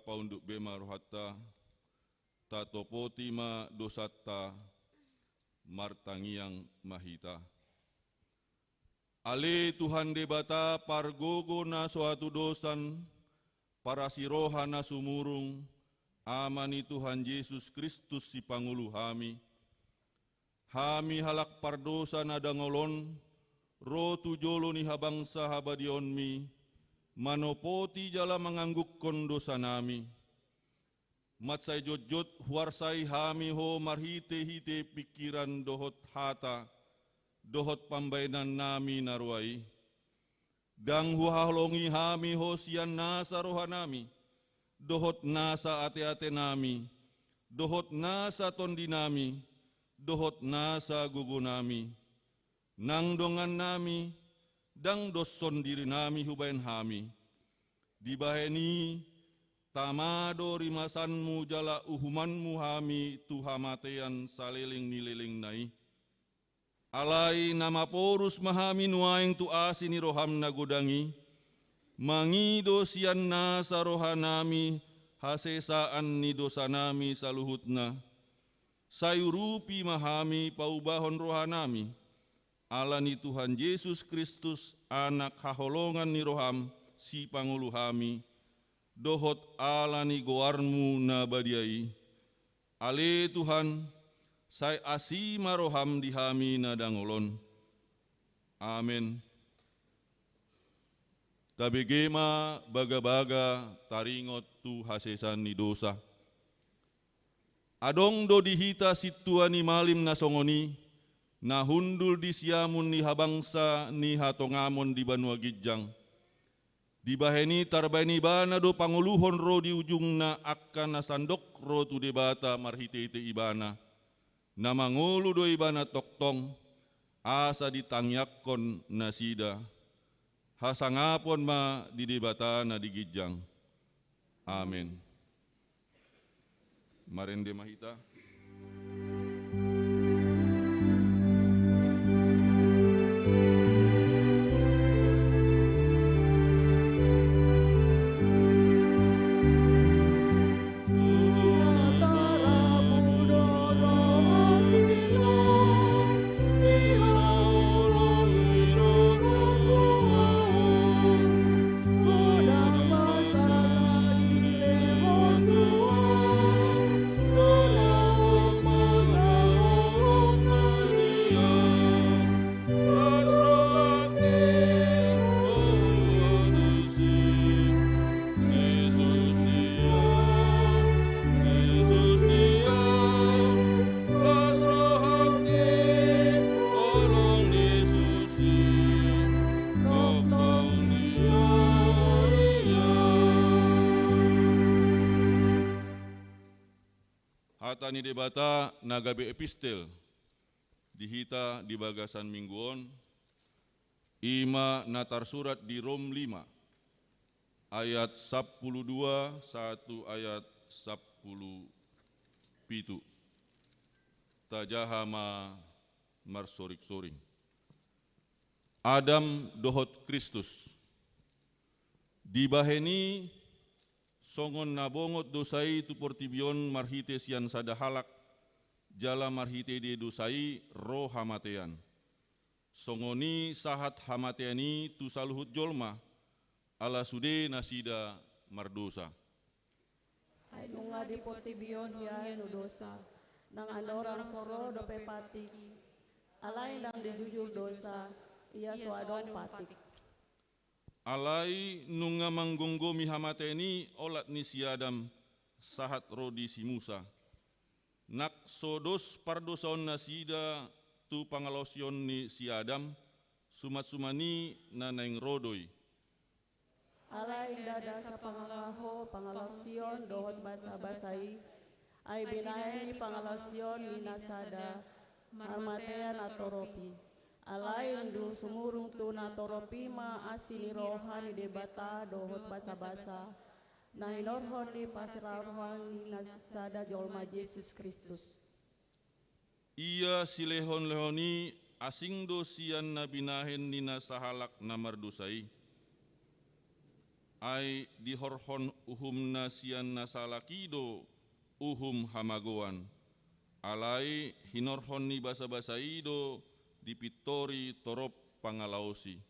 paunduk bema rohatta, tatopotima dosatta, martangiang mahita. Ale Tuhan debata pargogo na suatu dosan, para siroha na sumurung, amani Tuhan Yesus Kristus si Pangulu hami. Hami halak pardosa na dangolon, ro tujolo ni habangsa habadionmi, manopoti jala menganggukkan dosa nami. Matsai jojot huarsai hami ho marhite hite pikiran dohot hata, dohot pambainan nami naruai. Dang huhahlongi hami ho sian nasa roha nami, dohot nasa ate-ate nami, dohot nasa tondi nami, dohot nasa gugu nami. Nang dongan nami, dang doson diri nami hubain hami. Dibaheni, tamado rimasanmu jala uhumanmu hami tuhamatean saliling nililing nai. Alai nama porus mahami nuaing tu asini roham nagodangi, mangido sian nasa rohanami hasesaan ni dosa nami saluhutna, sayurupi mahami paubahon rohanami, alani Tuhan Yesus Kristus anak haholongan ni roham si Pangulu hami, dohot alani goarmu na badiai, ale Tuhan, sai asima roham dihami na dangolon. Amin. Tabegema baga-baga taringot tu hasesan ni dosa. Adong do dihita situa ni malim na songoni, na hundul di siamun ni habangsa ni hatongamon di Banua Gijang. Dibaheni tarbaini bana do panguluhon ro di ujung na akan nasandok ro tu debata marhite-hite ibana. Na mangulu do ibana toktong, asa ditangyakon nasida, hasangapon ma di debata na digijang. Amin. Marende mahita. Hatani debata nagabe epistel dihita di bagasan mingguon ima natar surat di Rom 5 ayat 12 1 ayat 10 pitu tajahama marsorik-soring Adam dohot Kristus dibaheni songon nabongot dosai tu portibion marhite sian sadahalak jala marhite de dosai roh hamatean. Songoni sahat hamateani tu saluhut jolma ala sude nasida mardosa. Ay nunga di portibion ya no dosa nang andorang soro dope patik alay nang dijujur dosa ia suadong patik. Alai nunga manggonggomi hamateni olat ni si Adam sahat rodi si Musa. Nak sodos pardosaon nasida tu pangalosion ni si Adam sumat-sumani nanaing rodoi. Alai dada sa pangalaho pangalosion dohot basa-basai ay binahe ni pangalosion ni nasada marmatean atoropi. Alain du sumurung tu na toropi ma asini rohani debata dohot basa-basa na inorhon di pasiraruhan ni nasada jolma Yesus Kristus. Ia silehon-lehoni asing dosian na binahen ni nasahalak na mardusai. ai dihorhon uhum nasian nasalakido uhum hamagoan, alai hinorhon ni basa-basaido dipitori torop pangalausi.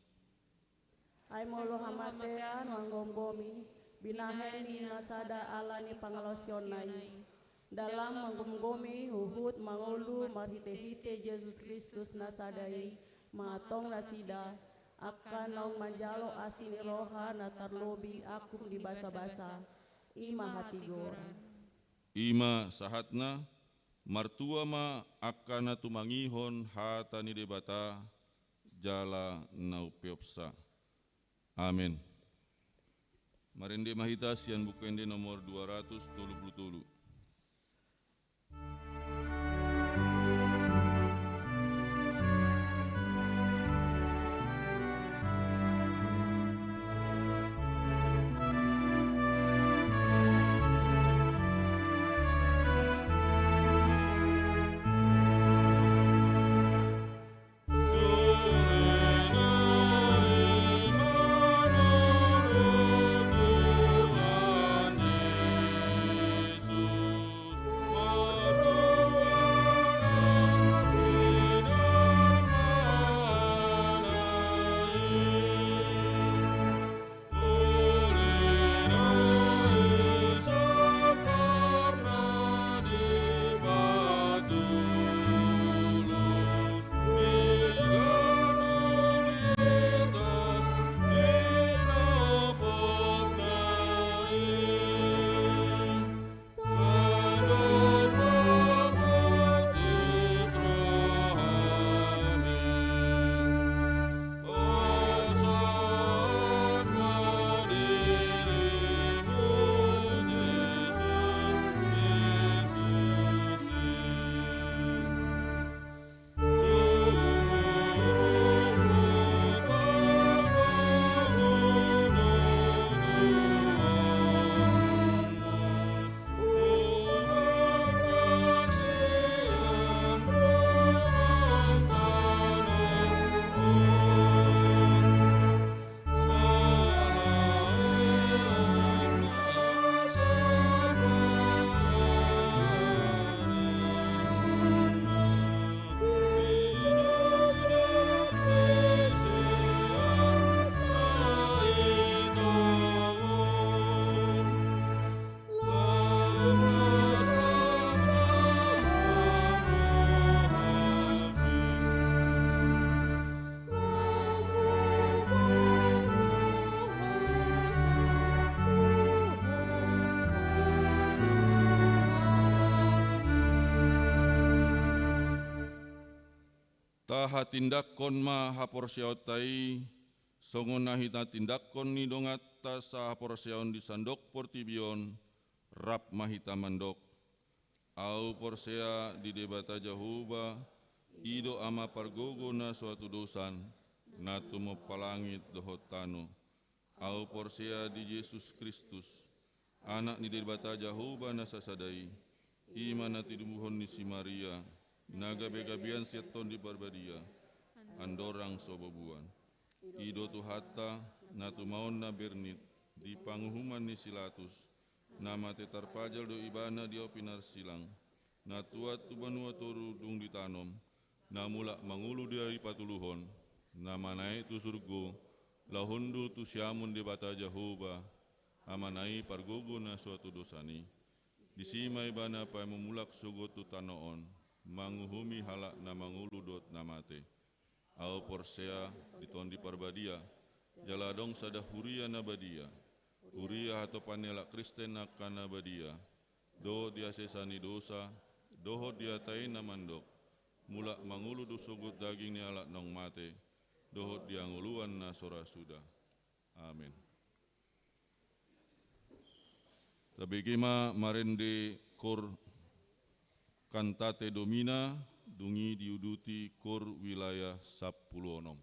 Ay molo hamatean wanggombomi, binaheni nasada alani pangalosyon nai. Dalam menggomgomi huhut mangulu marhite-hite Yesus Kristus nasadai, matong nasida, akan naung manjalo asini roha natarlobi akum di basa-basa, ima hatigoran. Ima sahatna, martua ma akana tumangihon hata ni debata, jala naupiopsa. Amin. Marende mahita sian bukende nomor 277. Taha tindakon ma haporsiautai, songon nahita tindakon ni dongata sa haporsiaon di sandok portibion, rap mahita mandok. Au porsea di debata jahuba, ido ama pargogo na suatu dosan, natu mo palangit dohotano. Au porsea di Yesus Kristus, anak ni debata jahuba na sasadai, ima na tidumuhon ni si Maria, naga begabian seton di barbadia, andorang sobobuan. Ido tu hatta, natu maon na bernit, di panguhuman ni silatus, nama tetar pajal do ibana di opinar silang, natuat tu banua toru dung ditanom, namula mangulu dari patuluhon, nama naik tu surgo, lahundul tu siamun di bata jahoba, amanai pargogo na suatu dosani, disimai bana pa memulak sugo tu tanoon, manguhumi halak na mangulu dot namate. Au porsea ditondi parbadia, jaladong sada huria nabadia, huria atau panela Kristen nakana badia, do dia sesani dosa, doho dia tai namandok, mulak mangulu dosogut daging ni alak nong mate, doho dia nguluan na sora sudah. Amin. Tabegima marende kor Kantate Domina, dungi diuduti kor wilayah 10.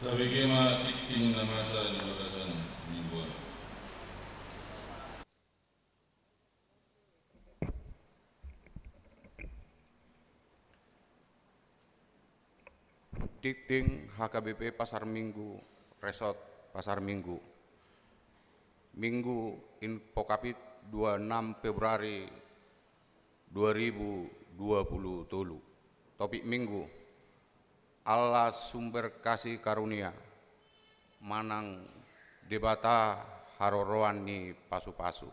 Tabigema titing na masa di batasan mingguan. Titing HKBP Pasar Minggu, Resort Pasar Minggu. Minggu Infokapit 26 Februari 2020 tolu. Topik minggu, Allah sumber kasih karunia, manang debata haroroan ni pasu-pasu.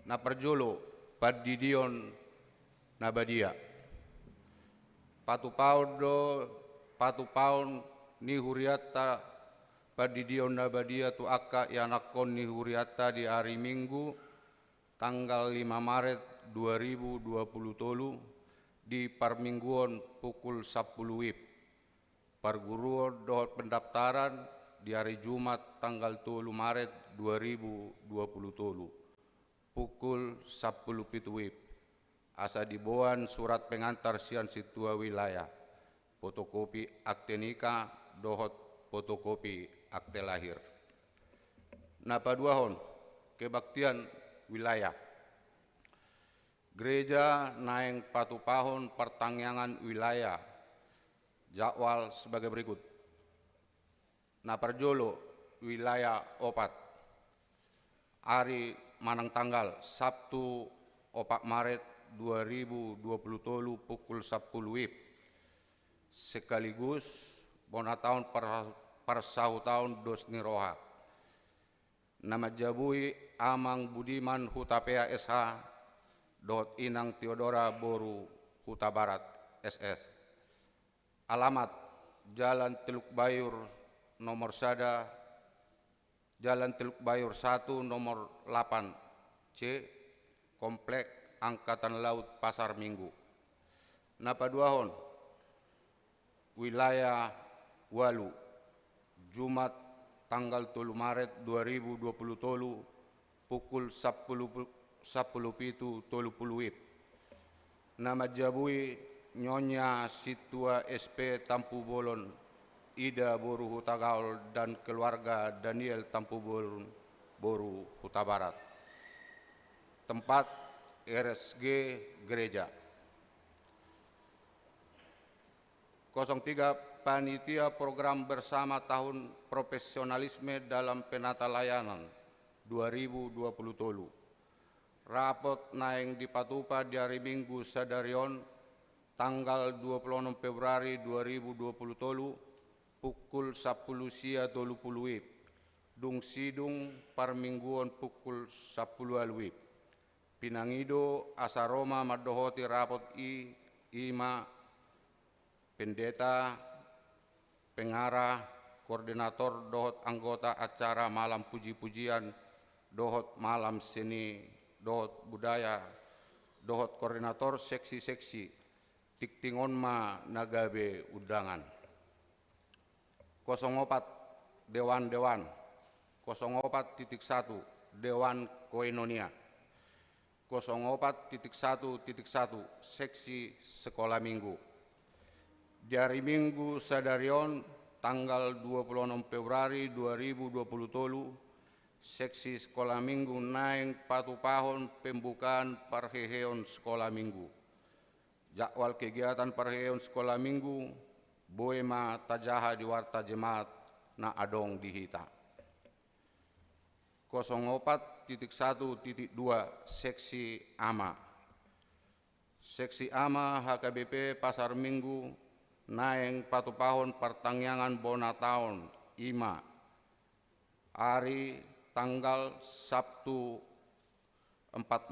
na perjolo padidion nabadia. Patu paun ni huriata padidion nabadia tu akka yanakon ni huriata di hari Minggu tanggal 5 Maret 2023 di Parmingguon pukul 10 WIB. Perguruan dohot pendaftaran di hari Jumat tanggal 3 Maret 2023 pukul 10 WIB. Asa diboan surat pengantar sian situa wilayah, fotokopi akte nikah, dohot fotokopi akte lahir. Napaduahon kebaktian wilayah. Gereja Naeng Patupahon Pertangyangan Wilayah. Jadwal sebagai berikut. Naparjolo wilayah opat. Hari manang tanggal Sabtu 4 Maret 2023 pukul 10 WIB. Sekaligus bona tahun persau tahun dos niroha. Nama jabui Amang Budiman Hutapea SH dot Inang Theodora Boru Huta Barat SS. Alamat Jalan Teluk Bayur nomor Sada, Jalan Teluk Bayur 1 nomor 8 C, Komplek Angkatan Laut Pasar Minggu. Napaduahon wilayah Walu, Jumat tanggal 3 Maret 2023 pukul 10 WIB. Nama jabui Nyonya Situa SP Tampu Bolon Ida Boru Huta Gaul dan keluarga Daniel Tampu Bolon Boru Huta Barat. Tempat RSG Gereja. 03 Panitia Program Bersama Tahun Profesionalisme dalam Penata Layanan 2023. Rapot Naeng di Patupa di hari Minggu Sadarion tanggal 26 Februari 2023 pukul 10 sia 30 WIB. Dung sidung Parmingguon pukul 10 WIB. Pinangido Asaroma Madohoti rapot Ima Pendeta Pengarah Koordinator Dohot Anggota Acara Malam Puji-Pujian Dohot Malam Seni Dohot Budaya Dohot Koordinator Seksi-Seksi Tiktingon ma nagabe undangan. 04 Dewan-Dewan 04.1 Dewan Koinonia 04.1.1 Seksi Sekolah Minggu. Di hari Minggu Sadarion tanggal 26 Februari 2023 Seksi Sekolah Minggu Naeng Patupahon pembukaan Parheheon Sekolah Minggu. Jadwal kegiatan Parheheon Sekolah Minggu Boema Tajaha di Warta Jemaat na adong dihita. 04.1.2 Seksi AMA. Seksi AMA HKBP Pasar Minggu Naeng Patupahon Pertangyangan Bona Tahun IMA. Hari tanggal Sabtu 4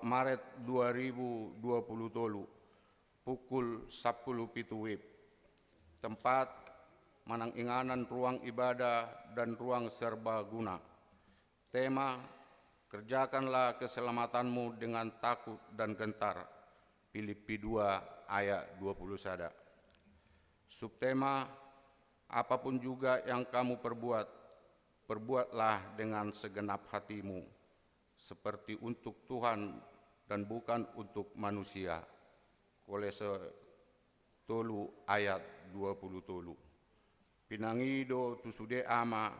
Maret 2023 pukul 10 WIB. Tempat Manang Inganan ruang ibadah dan ruang serbaguna. Tema kerjakanlah keselamatanmu dengan takut dan gentar. Filipi 2 ayat 21. Subtema apapun juga yang kamu perbuat, perbuatlah dengan segenap hatimu, seperti untuk Tuhan dan bukan untuk manusia. Kolose 3 ayat 20. Pinangido tusude ama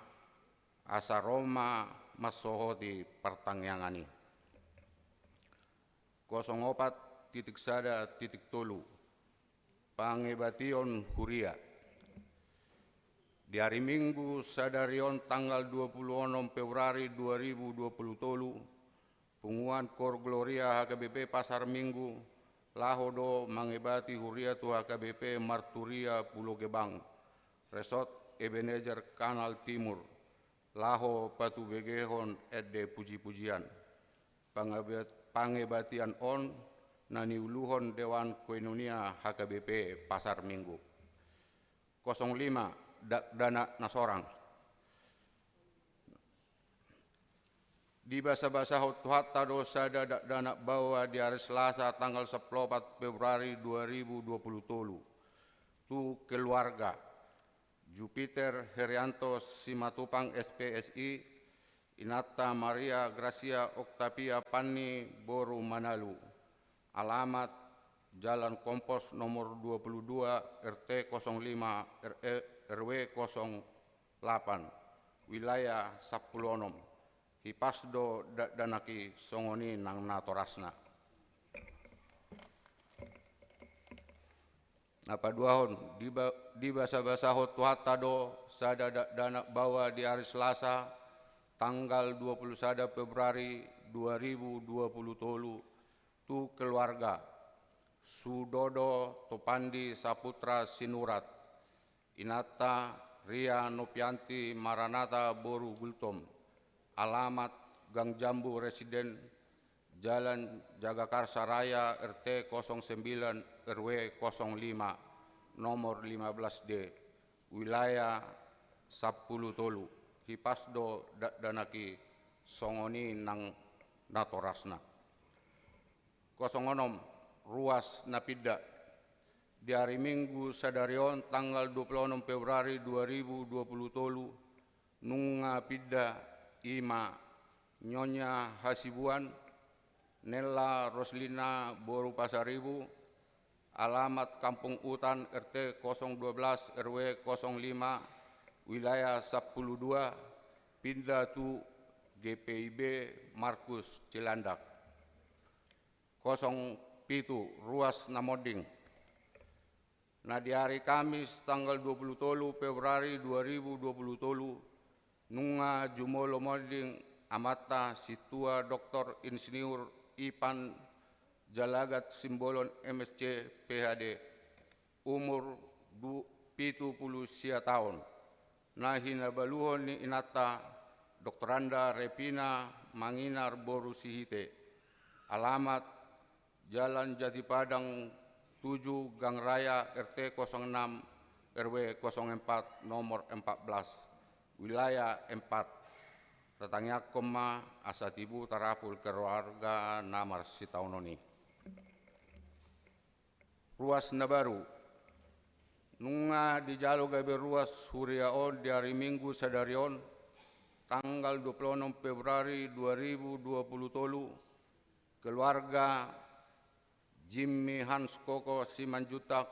asaroma masohoti pertangyangani. 04.1.3 Pangebation Huria. Di hari Minggu Sadarion tanggal 26 Februari 2023 Punguan Kor Gloria HKBP Pasar Minggu Lahodo mengebati Huria tu HKBP Marturia Pulau Gebang Resort Ebenezer Kanal Timur Laho Patu Begehon Ede Puji-Pujian. pangebatian on nani uluhon Dewan Koinonia HKBP Pasar Minggu. 05 dana nasorang. Di basa-basa hotuhatta dosa dana bawa di hari Selasa tanggal 14 Februari 2020. Tu keluarga Jupiter Herianto Simatupang SPSI, Inata Maria Gracia Octavia Panni Boru Manalu. Alamat Jalan Kompos nomor 22 RT 05 RW 08 wilayah Sapuluonom. Hipasdo danaki songoni nang natorasna. Apa duahon di basa-basa hotuhatta do sada dana bawa di hari Selasa tanggal 21 Februari 2020 tu keluarga Sudodo Topandi Saputra Sinurat, Inata Ria Nopianti Maranata Boru Gultom. Alamat Gang Jambu Residen Jalan Jagakarsa Raya RT 09 RW 05 nomor 15D wilayah Sapulu Tolu. Hipasdo danaki songoni nang natorasna. 06 Ruas Napida di hari Minggu sadarion tanggal 26 Februari 2020 tolu nunga pida Ima Nyonya Hasibuan Nella Roslina Boru Pasaribu. Alamat Kampung Utan RT 012 RW 05 wilayah 10 2 pindah tu GPIB Markus Cilandak. 07 Ruas Namoding. Nah di hari Kamis tanggal 20 Februari 2020 tolu nunga jumolo moding amata situa Dr. Insinyur Ipan Jalagat Simbolon MSc PhD umur 70 tahun. Nahina baluhon ni inata Doktoranda Repina Manginar Boru Sihite. Alamat Jalan Jati Padang 7 Gang Raya RT 06 RW 04 nomor 14 wilayah 4 tetangga koma asatibu tarapul keluarga namar sitaunoni. Ruas Nabaru nunga di jalo gabe ruas huriaon di hari Minggu sadarion tanggal 26 Februari 2020 tolu keluarga Jimmy Hans Koko Simanjutak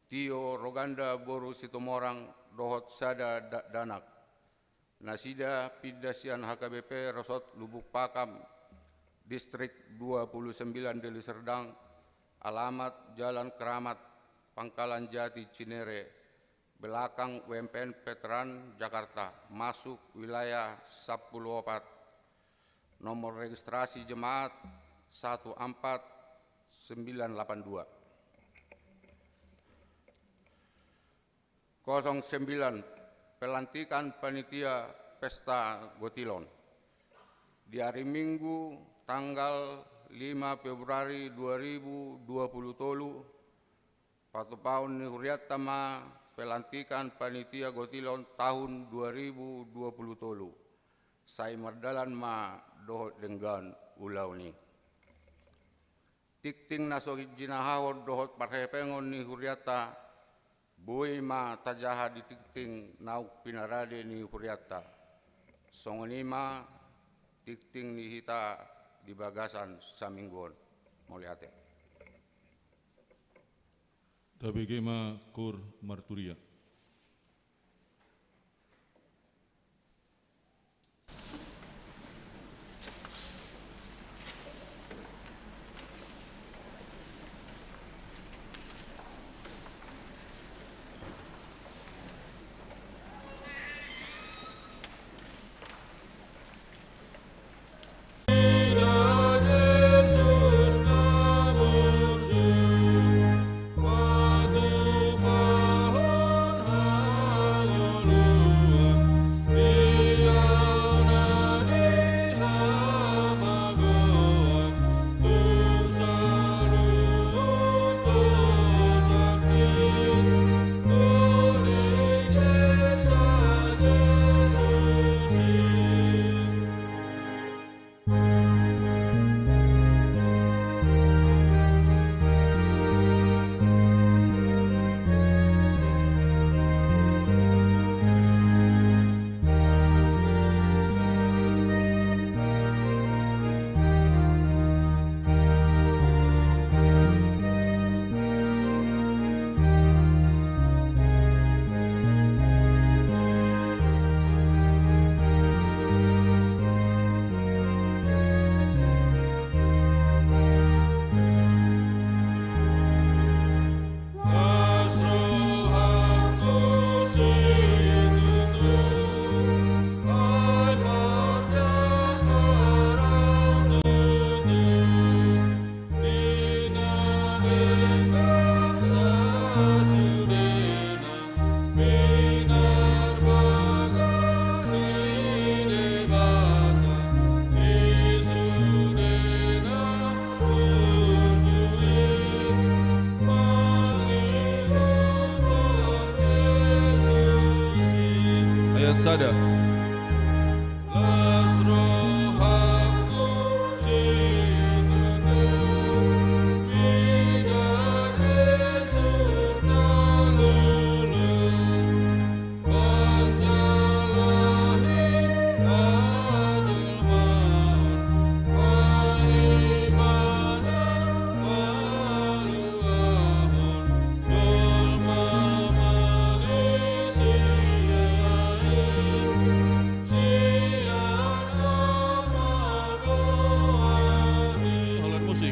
Tio Roganda Boru Situmorang Dohot Sada Danak. Nasida Pidasian HKBP Rosot Lubuk Pakam Distrik 29 Deli Serdang. Alamat Jalan Keramat Pangkalan Jati Cinere belakang UMPN Veteran Jakarta masuk wilayah 10 nomor registrasi jemaat 14982. 09 Pelantikan Panitia Pesta Gotilon. Di hari Minggu tanggal 5 Februari 2020 tolu Patupaun Huriatama Pelantikan Panitia Gotilon tahun 2020 tolu. Sai merdalan ma dohot denggan ulauni. Tikting nasogit jinahawod dohot parhepengon ni Huriata Bui ma tajaha di tikting nauk pinarade ni Huriata. Songonima tikting ni hita di bagasan saminggon. Moliate. Tabegema Kur Marturia. Yesus, ibadah. Las rohaku sinudu, bidar Yesus nalulu, pantalahi adulman, alimana aluahun, dolma alat musik.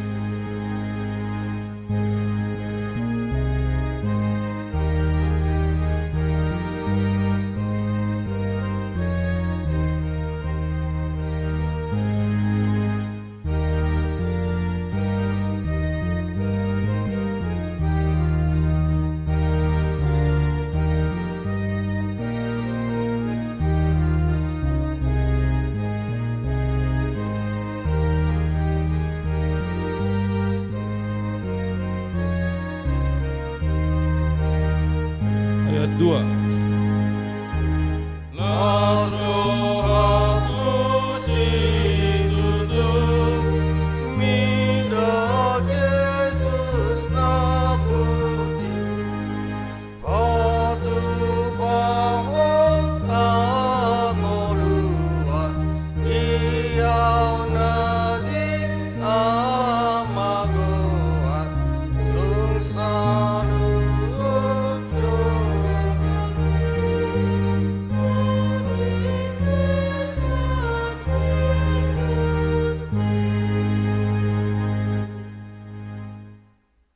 Ayat 2. Las rohaku sinudu, Mina Jesus naputi, patu bangun amoluan, iau nadi amagoan, lung salu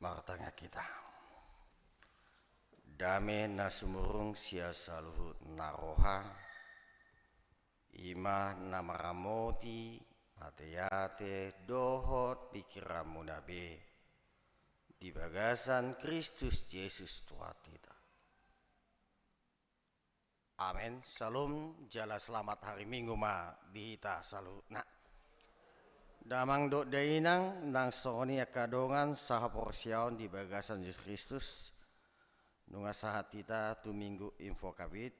Martanga kita dame nasumurung sia saluhut naroha ima namaramoti mateyate dohot pikiramu nabe di bagasan Kristus Yesus Tuhan kita. Amin. Salam jala selamat hari Minggu ma dihita salut nak. Damang dok dainang nang soni akadongan saha porsiaon di bagasan Yesus Kristus nunga sahat kita tu minggu info kabit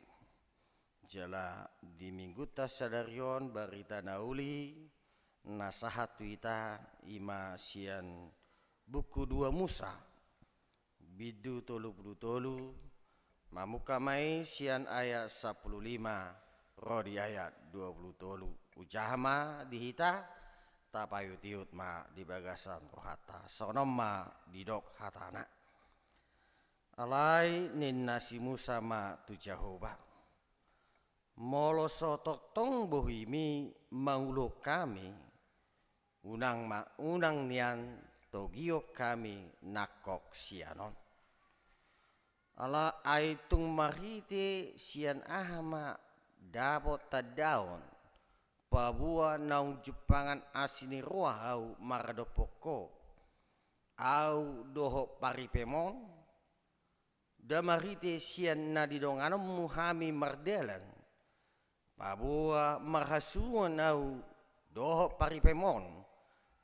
jala di minggu ta sadarion barita nauli nasahat tuita ima sian buku 2 Musa bidu tolu mamuka mai sian ayat 15 rodi ayat 20 ujahma dihita tapayu tiut ma di bagasan rohata sonom ma didok hatana alai nin nasi Musa ma tu Jehovah molo sotok tong bohimi maulo kami unang ma unang nian togio kami nakok sianon ala aitung marite sian ahama dapot tadaon pabua naung Jepangan asini rohau maradopoko au doho paripemon damarite sian nadidongano muhami mardelan pabua marhasuan au doho paripemon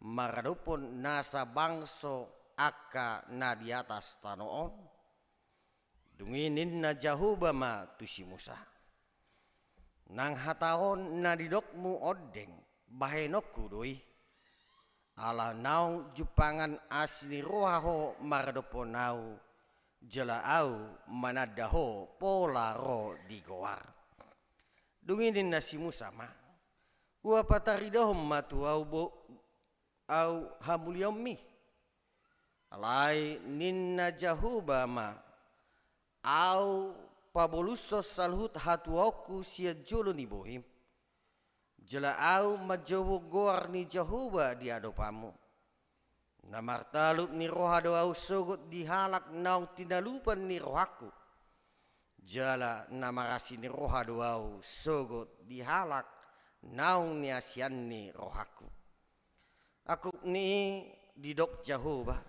maradopon nasa bangso aka na di atas tanoon dunginin na Jehovah ma tusi Musa nang hataon na didokmu odeng bahenokku doi ala nau Jepangan asli rohaho maradoponau jelaau manadaho pola ro digoar dunginin nasi Musa ma ua pataridohom matu au hamuliomi alai ninna Jehovah ma au pabolusos salhut hatuoku sia jolo ni bohim jela au majowo goar ni Jehovah di adopamu namartalup ni rohado au sogot dihalak nau tinalupan ni rohaku jala namarasi ni rohado au sogot dihalak nau ni asian ni rohaku aku ni didok Jehovah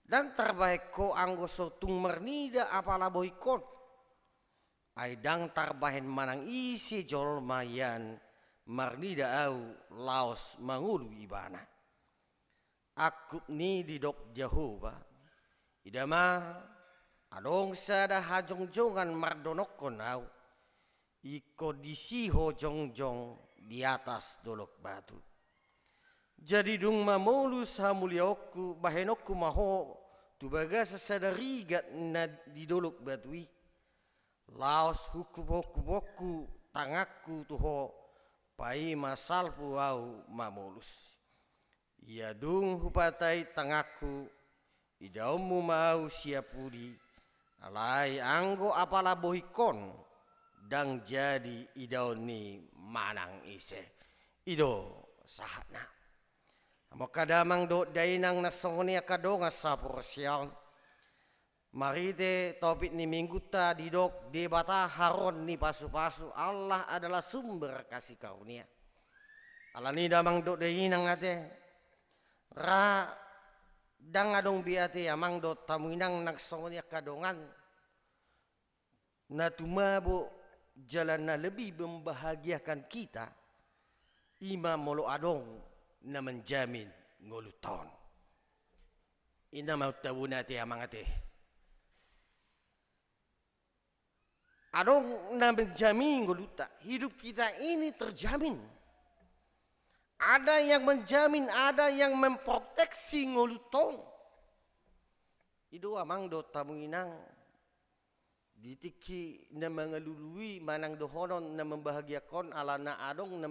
dan terbaik ko anggoso tung mernida apala boikon aidang tarbahen manang isi jol mayan marnida au laos mangulu ibana aku ni didok Jehovah idama adong sada hajong-jongan mardonokon au iko disiho jongjong di atas dolok batu. Jadi dung mamolus hamulioku bahenokku maho tu bagasa sadarigat na di dolok batui. Laos huku tangakku tuho pai masalpu au mamolus. Ia dung hupatai tangakku idaumu mau siapudi alai anggo apala bohikon dang jadi idauni manang ise ido sahana amo kadamang do dainang nasongoni akadonga sapursiaon marite topik ni minggu ta didok debata haron ni pasu-pasu Allah adalah sumber kasih karunia alani damang do dainang ate ra dang adong biate amang do tamuinang nagsongoni akadongan na tumabo jalan na lebih membahagiakan kita ima molo adong na menjamin ngoluton ina mau tabuna te amang ate adong na menjamin ngoluta hidup kita ini terjamin. Ada yang menjamin, ada yang memproteksi ngoluton. Itu amang do tamuinang ditiki na mangalului manang dohonon na membahagiakan ala na adong na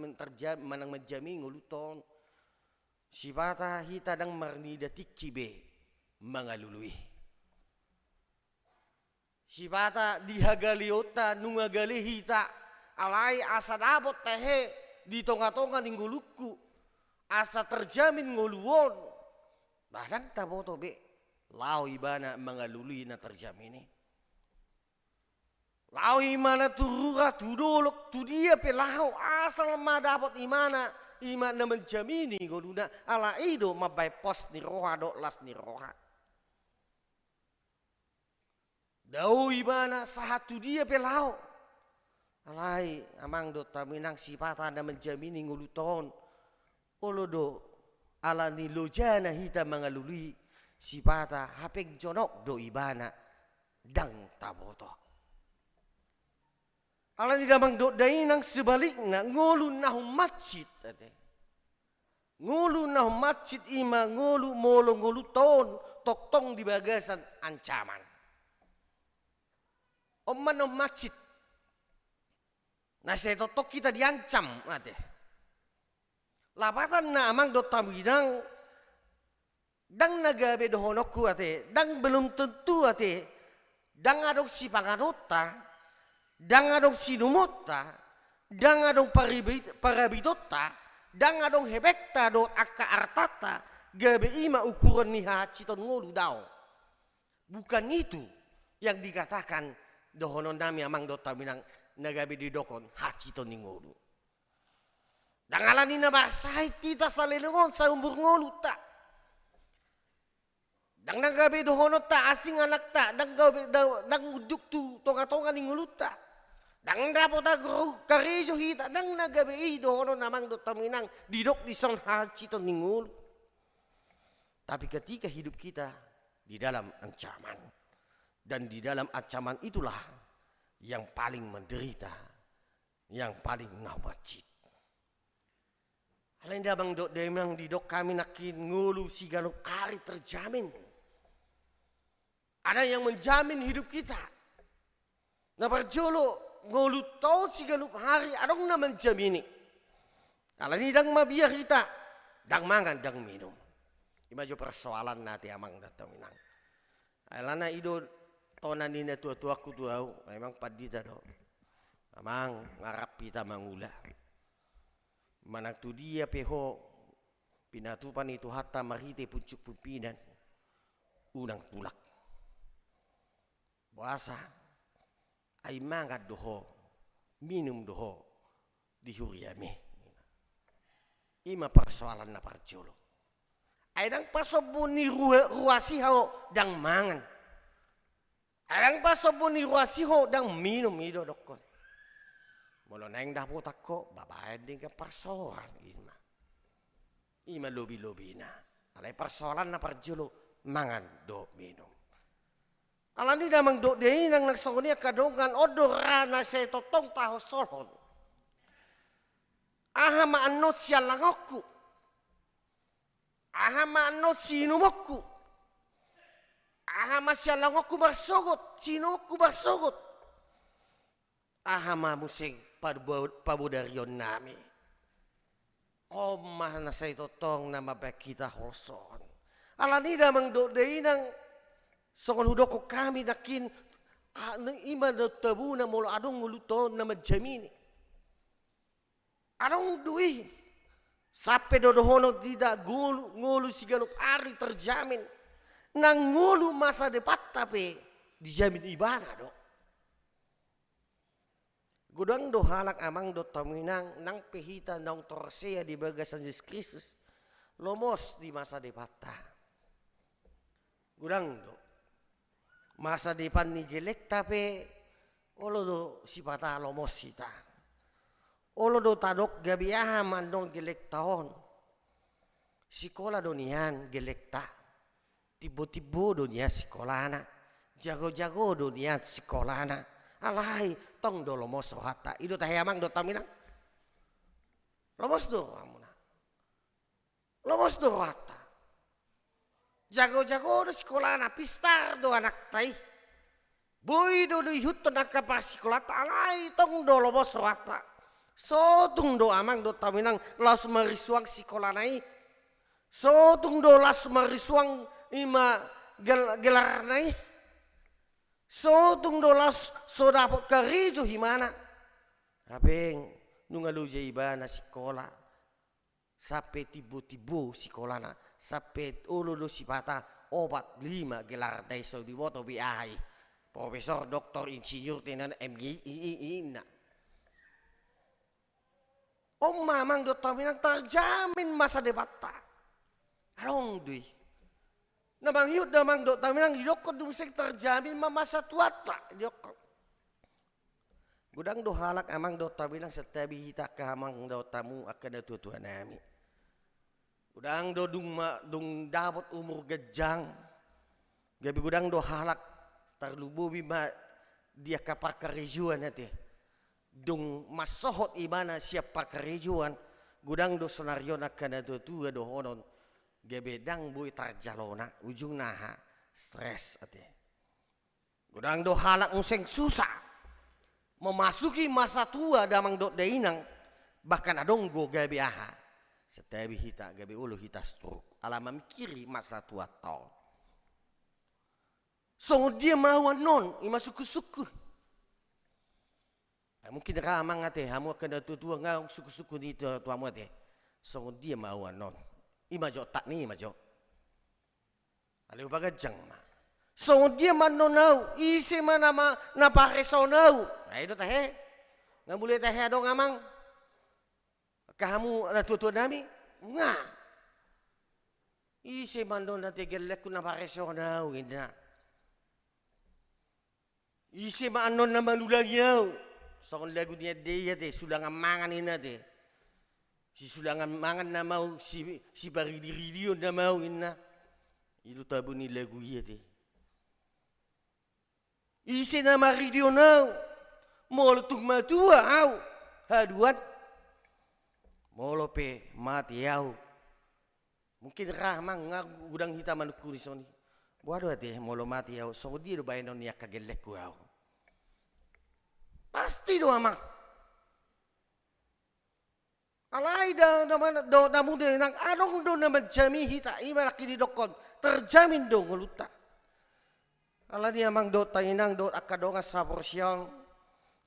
manang menjamin ngoluton. Sibata hita dang marnida tiki be mangalului. Sibata dihagaliota nungagali hita alai asa dabot tehe di tonga-tonga ningguluku asa terjamin ngoluon badang taboto be lau ibana mangalului na terjamini lau imana turura tudolok tu dia pe lau asal ma dapat imana na menjamini ngoluna ala ido mabai pos ni roha do las ni roha dau ibana sahatu dia pe lau alai amang do taminang sipata na menjamini nguluton olodo ala ni lojana hita mangalului sipata hapeng jonok do ibana dang taboto ala ni damang do dainang sebalikna ngolu nahu masjid ate ngolu nahu masjid ima ngolu molo nguluton toktong di bagasan ancaman omman masjid. Nah saya totok kita diancam ate. Lapatan na amang do tamidang dang nagabe dohonokku ate, dang belum tentu ate, dang adong si pangadota, dang adong si numota, dang adong parabidota, dang adong hebekta do akka artata, gabe ima ukuran ni haciton ngolu daw. Bukan itu yang dikatakan dohonon nami amang do tamidang nagabi di dokon hacito ni ngolu. Dangalan na basahit tita sa lelungon sa umbur ngolu ta. Dang nagabi dohonot ta asing anak ta. Dang uduk tu tonga-tonga ni ngolu ta. Dang dapat agro karejo hita. Dang nagabi dohonot namang do taminang didok di sang hacito ni ngolu. Tapi ketika hidup kita di dalam ancaman dan di dalam ancaman itulah yang paling menderita, yang paling ngawajit. Alain dabang dok demang di dok kami nakin ngulu si galup ari terjamin. Ada yang menjamin hidup kita. Na parjolo ngulu tau si galup hari adong na menjamini. Alain dang mabiar kita, dang mangan dang minum. Imajo persoalan nati amang datang minang. Alana ido tona nina tua-tuaku tuau memang padita do. Amang ngarap kita mangula. Manang tu dia peho pinatupan itu hatta marite pucuk pimpinan unang tulak. Puasa ay mangat doho minum doho di huriame. Ima persoalan na parjolo. Ay dang pasobon ni ruasiho dang mangan. Arang pasobon ni ruasiho dang minum ido dokon. Molo neng dah botak ko babayad din ka persoalan ima. Ima lobi-lobi na. Alay persoalan na parjolo mangan do minum. Alani damang do dei nang nagsongoni kadongan odorana se totong taho solhon. Aha maanot siya langokku. Aha maanot sinumokku. Aha masya langokku bersogot, sinumokku bersogot. Aha mamusing pabudarion nami. Omah na sa itotong na mabakita holson. Alani damang do dei nang sokon hudoko kami nakin ima na tabu na molo adong nguluto na majamini. Adong duwi. Sampai dodohono tidak ngulu siganot ari terjamin. Nang ngulu masa depan tapi dijamin ibana do. Gudang do halak amang do taminang nang pehita nang torsea di bagasan Yesus Kristus. Lomos di masa depan. Gudang do. Masa depan ni jelek tapi olo do sipata lomos sita. Olo do tadok gabiaha mandong gelek taon. Sikola do nian gelek ta. Tibo-tibo do nian sikolana. Jago-jago do nian sikolana. Alai tong do lomos rohata. Ido tahayamang do taminang. Lomos do amuna. Lomos do rohata. Jago-jago do sikolana. Pistar do anak tai. Boy do ihut to nakapasikolata. Alai tong do lomos rohata. Sotung do amang do taminang las marisuang sikolanai. Sotung do las marisuang ima gelarnai. Sotung do las sodapot karijo himana. Abeng nungalu jaibana sikola. Sampai tibu-tibu sikolana. Sampai ulu do sipata obat 5 gelar daiso di woto biai. Profesor, doktor, insinyur tenan MGI na. Om mamang do taminang terjamin masa depan ta. Arong dui. Namang hiut damang do taminang yokot dumsek terjamin masa tua ta. Yokot. Gudang do halak amang do taminang setabi hita kahamang do tamu akan tuan nami. Gudang do dung dapat umur gejang. Gabi gudang do halak terlubu bima dia kapar kerijuan nanti. Dung masohot imana siap pakarijuan gudang do senario nakana do tua do honon gebedang boy tarjalona ujung naha stres ate gudang do halak museng susah memasuki masa tua damang do dainang bahkan adong go gabe aha setabi hita gabe ulu hita stroke ala memikiri masa tua tau so dia mau non ima suku-suku. Mungkin ramang ate hamu akan tua ngau suku-suku ni tua mu ate. So dia mau non. Ima jo tak ni ima jo. Ale bagajang ma. So dia manonau isi mana ma na paresonau. Ai do tahe. Ngam boleh tahe dong amang. Kamu ada tua nami? Nga. Isi mandon na tegelek ku na paresonau ina. Isi manon na manulang yau. Sokon lagu dia dia te sulangan mangan ina te. Si sulangan mangan na mau si bari diri na mau ina. Itu tabu ni lagu ia te. Isi nama radio nau. Molo tung matua au. Haduan. Molo pe mati au. Mungkin rahmang gudang hitam manukuri soni. Waduh te molo mati au. So dia do bayan ni akagelek ku au. Pasti do amang. Alai do namu de nang anong do na menjami hita ima kini dokon terjamin do nguluta. Alai amang do tainang do akadonga sabor siang.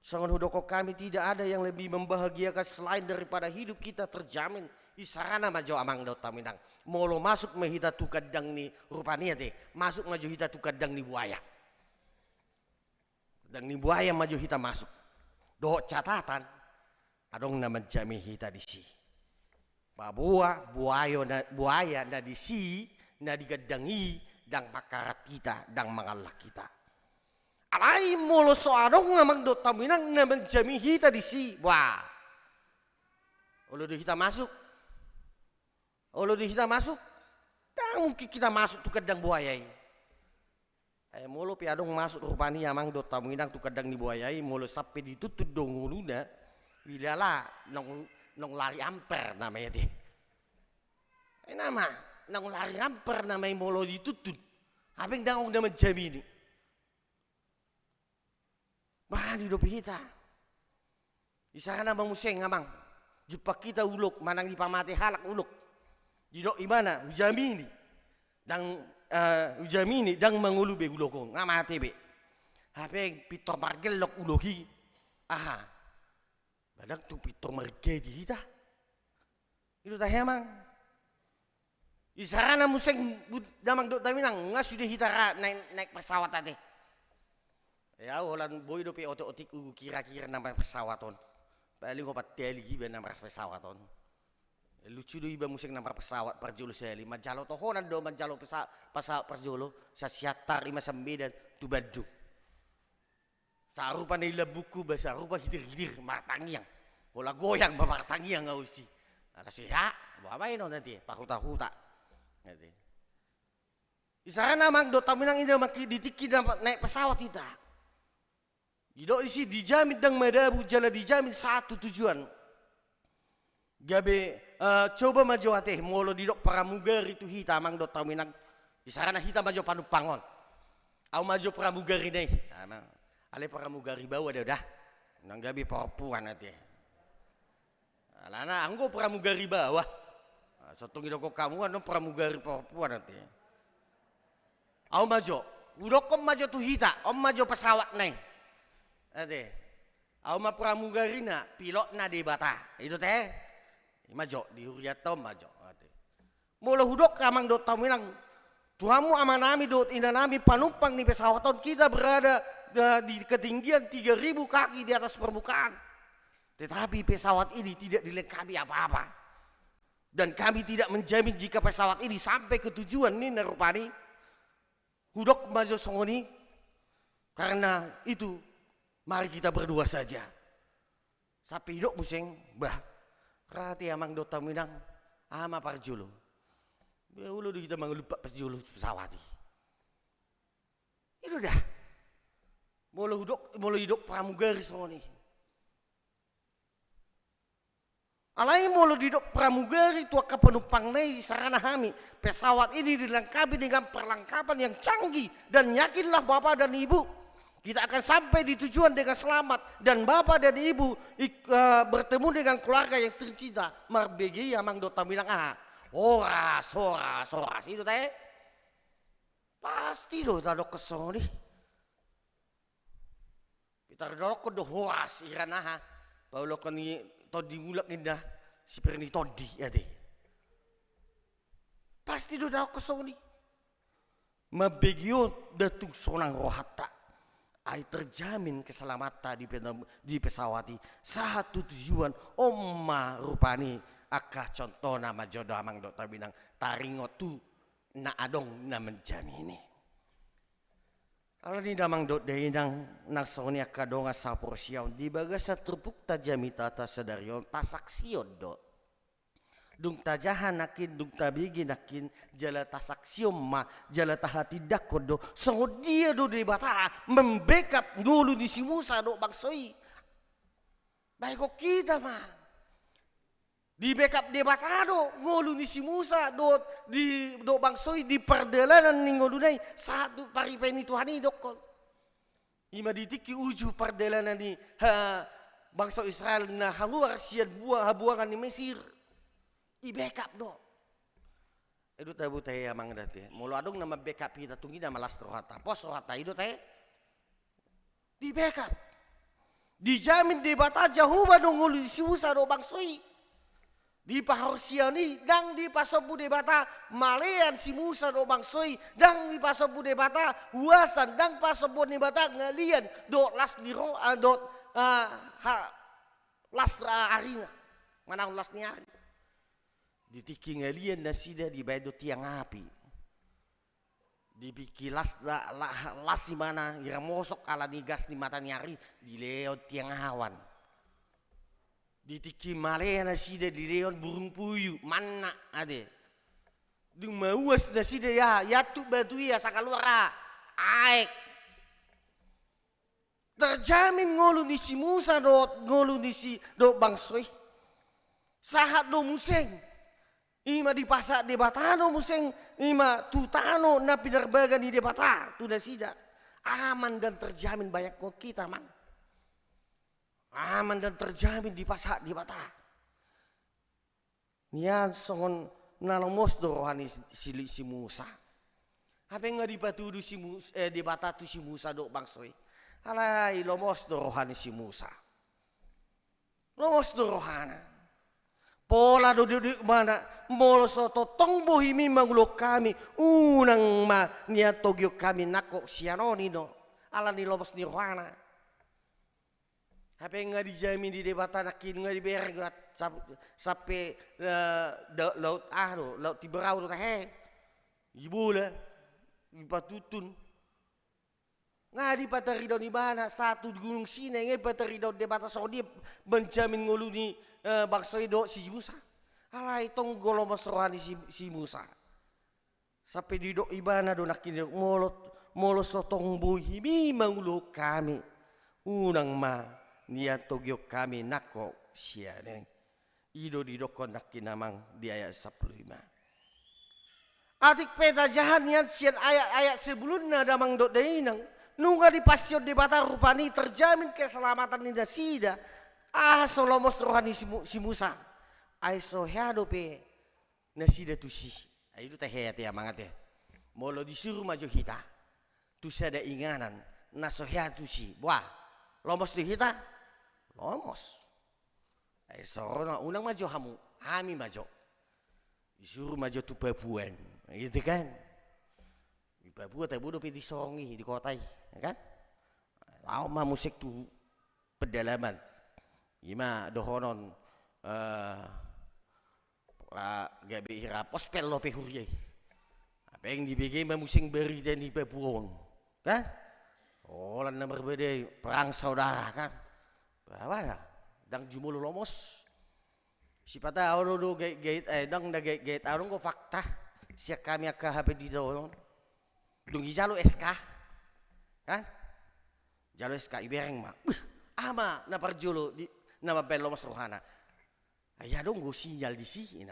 Sangon hudoko kami tidak ada yang lebih membahagiakan selain daripada hidup kita terjamin. Isarana majo amang do taminang. Molo masuk mehita tukadang ni rupanya te. Masuk majo hita tukadang ni buaya. Dan ni buaya maju hita masuk. Do catatan adong nama jami hita di si. Buaya na di si na digadangi dang makarat kita dang mangalak kita. Alai molo so adong ngamang do taminang nama jami hita di si. Wah. Olo di hita masuk. Olo di hita masuk. Tak mungkin kita masuk tukadang buaya ini. Molo piadong masuk rupani amang do tamu inang tu kadang dibuayai molo sampai ditutup dong uluna wilala nong lari amper namanya teh. Nama nong lari amper namanya molo ditutup. Abeng dangong na menjamini. Bah di dopi kita. Isana bang museng amang. Jumpa kita uluk manang ipamate halak uluk. Di dok imana ujamini. Dang ujamini dang mangulu be uloko ngamate be. Hape pito margel lok uloki. Aha. Badak tu pito margel di kita. Itu tah amang. Isana museng damang dok taminang ngasude hitara naik pesawat tadi. Ya holan boy do pe otik kira-kira nama pesawaton. Paling opat teli gibe nama pesawaton. Lucu do iba musik nama pesawat parjolo seli. Majalo tohonan do majalo pesawat parjolo sa siatar 59 tu Bandung. Sarupa nila buku bahasa rupa hidir-hidir martangiang. Hola goyang ba martangiang ngausi. Ala siha, apa ino nanti pahuta-huta. Nanti. Isana mang do taminang ida maki ditiki naik pesawat kita. Ido isi dijamin dang madabu jala dijamin satu tujuan. Gabe coba maju ateh molo didok pramugari tu hita mang do taminang isarana hita maju panupangon. Au maju pramugari deh. Ale pramugari bawa dah. Nang gabe perempuan ateh. Alana anggo pramugari bawah. Satu ngidoko kamu kan pramugari perempuan ateh. Au maju. Udok maju tu hita, om maju pesawat naik. Ade, auma pramugarina pilot na di bata itu teh, majo di huriatom majo. Ade, mula hudok kamang dot taminang, tuamu amanami dot inanami panumpang di pesawat kita berada di ketinggian 3.000 kaki di atas permukaan, tetapi pesawat ini tidak dilengkapi apa-apa dan kami tidak menjamin jika pesawat ini sampai ke tujuan ini rupani, hudok majo songoni, karena itu. Mari kita berdua saja. Sapi hidup museng, bah. Rati amang dota minang, ama parjolo. Ya ulo kita manglupa pasjolo pesawati. Itu dah. Molo hidup pramugari soni. Alai molo hidup pramugari tua penumpang nei sarana hami. Pesawat ini dilengkapi dengan perlengkapan yang canggih dan yakinlah Bapak dan Ibu. Kita akan sampai di tujuan dengan selamat dan bapak dan ibu bertemu dengan keluarga yang tercinta. Marbegi amang dota bilang horas itu teh. Pasti do tadok kesoni. Kita dok do horas iranaha. Paulo kani todi mulak indah seperti todi ya deh. Pasti do tadok kesoni. Mabegio datung sonang rohata. Ai terjamin keselamatan di pesawati satu tujuan omma rupani akah contoh nama jodoh amang dokter binang taringot tu na adong na menjamini kalau ni damang dot deindang naksoni akadonga saporsiaw di bagasa trupuk tajami tata sadarion tasaksion dot dung tajahan nakin dung tabigi nakin jala tasaksium ma jala tahati dakodo so dia do de bata membackup dulu di si Musa do bangsoi baik kok kita mah di backup de bata do ngolu di si Musa do di do bangsoi di perdelanan ningolu nai satu paripeni Tuhani dokon ima ditiki uju perdelanan ni bangsa Israel na haluar siad buangan di Mesir i backup do. Edu tabu teh amang date. Mulu adong nama backup kita tunggi nama las rohata. Pos rohata itu teh di backup. Dijamin di bata jauh badong ngulu si usa do bangsoi. Di pahorsiani dang di pasobu de bata malean si Musa do bangsoi dang di pasobu de bata huasan dang pasobu de bata ngalian do las di ro las arina. Mana las ni ari. Ditiki ngalian nasida di baido tiang api. Dibiki las di mana ira mosok ala digas di mata nyari di leon tiang awan. Ditiki malaya nasida di leon burung puyuh mana ade. Dung mauas nasida ya tu batu ya sakaluara aek. Terjamin ngolu ni si Musa ngolu ni si bangsoy. Sahat do museng. Ima di pasak de batano museng. Ima tutano na pinarbagan di debata. Tuda sida. Aman dan terjamin banyak kok kita man. Aman dan terjamin di pasak di bata. Nian songon nalomos do rohani si Musa. Apa yang dipatudu si Musa di bata tu si Musa do bangsoy. Alai lomos do rohani si Musa. Lomos do rohana. Pola do mana molo soto tong bohimi mangulok kami unang ma niat togyo kami nako sianoni no. Ala ni lomos ni rohana. Apa yang dijamin di debata nakin nggak dibergat sampai laut laut Tiberau tu teh. Ibu lah, ipatutun. Ngadi pataridaw ni bana satu gunung sini ngai pataridaw de bata sodi benjamin ngulu ni bangsoy do si Musa. Alai tong golomos rohani si Musa. Sampai di do ibana do nakin molo sotong bohimi mangulu kami. Unang ma niat togyo kami nako siane. Ido di do nakin namang di ayat 15. Adik peta jahat niat sian ayat sebelumnya damang do dainang. Nunga di pasio di bata rupani terjamin keselamatan ni dasida. Solomos rohani si Musa. So hado pe nasida tu si. Itu teh hati amangat ya. Molo disuruh maju hita. Tu sada inganan naso hado si. Wah, lomos di hita. Lomos. Sorona unang maju hami maju. Disuruh maju tu Papuan. Gitu kan? Di Papua tak bodoh di Songi di kota ya kan? Lama musik tu pedalaman. Ima dohonon gabe ira pospel lo pe huriai. Apa yang dibikin musing beri dan di Papua kan? Oh, lan berbeda perang saudara kan? Bawa lah, dang jumul lomos. Si patah orang do gate dang da gate orang ko fakta. Siak kami akka HP di doon. Dungi jalo SK. Kan? Jalo SK ibereng ma. Ama na parjolo di na mabello mas rohana. Aya dong go sinyal di sini.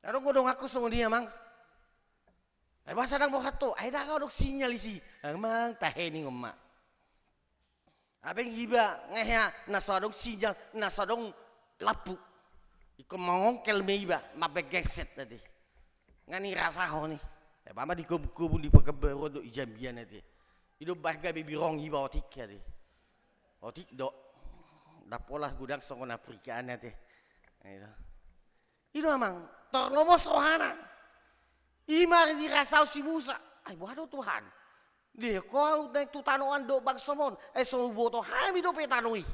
Adong go dong aku songo dia mang. Ay basa dang bohato. Ay da dong sinyal di si. Ang mang taheni ngoma. Abeng iba ngehya nasadong sinyal nasadong lapu. Iko mongkel meiba mabegeset tadi. Ngani rasa ho ni. Mama di kubu di pagabero do ijambian tadi. Ido bahga bibirong iba otik tadi. Otik do dapola gudang songon Afrikaan tadi. Ido amang torlomos rohana. Imar di rasau si Musa. Ay waduh Tuhan. Dia kau naik tu tanoan do bang somon. So boto hami do petanui.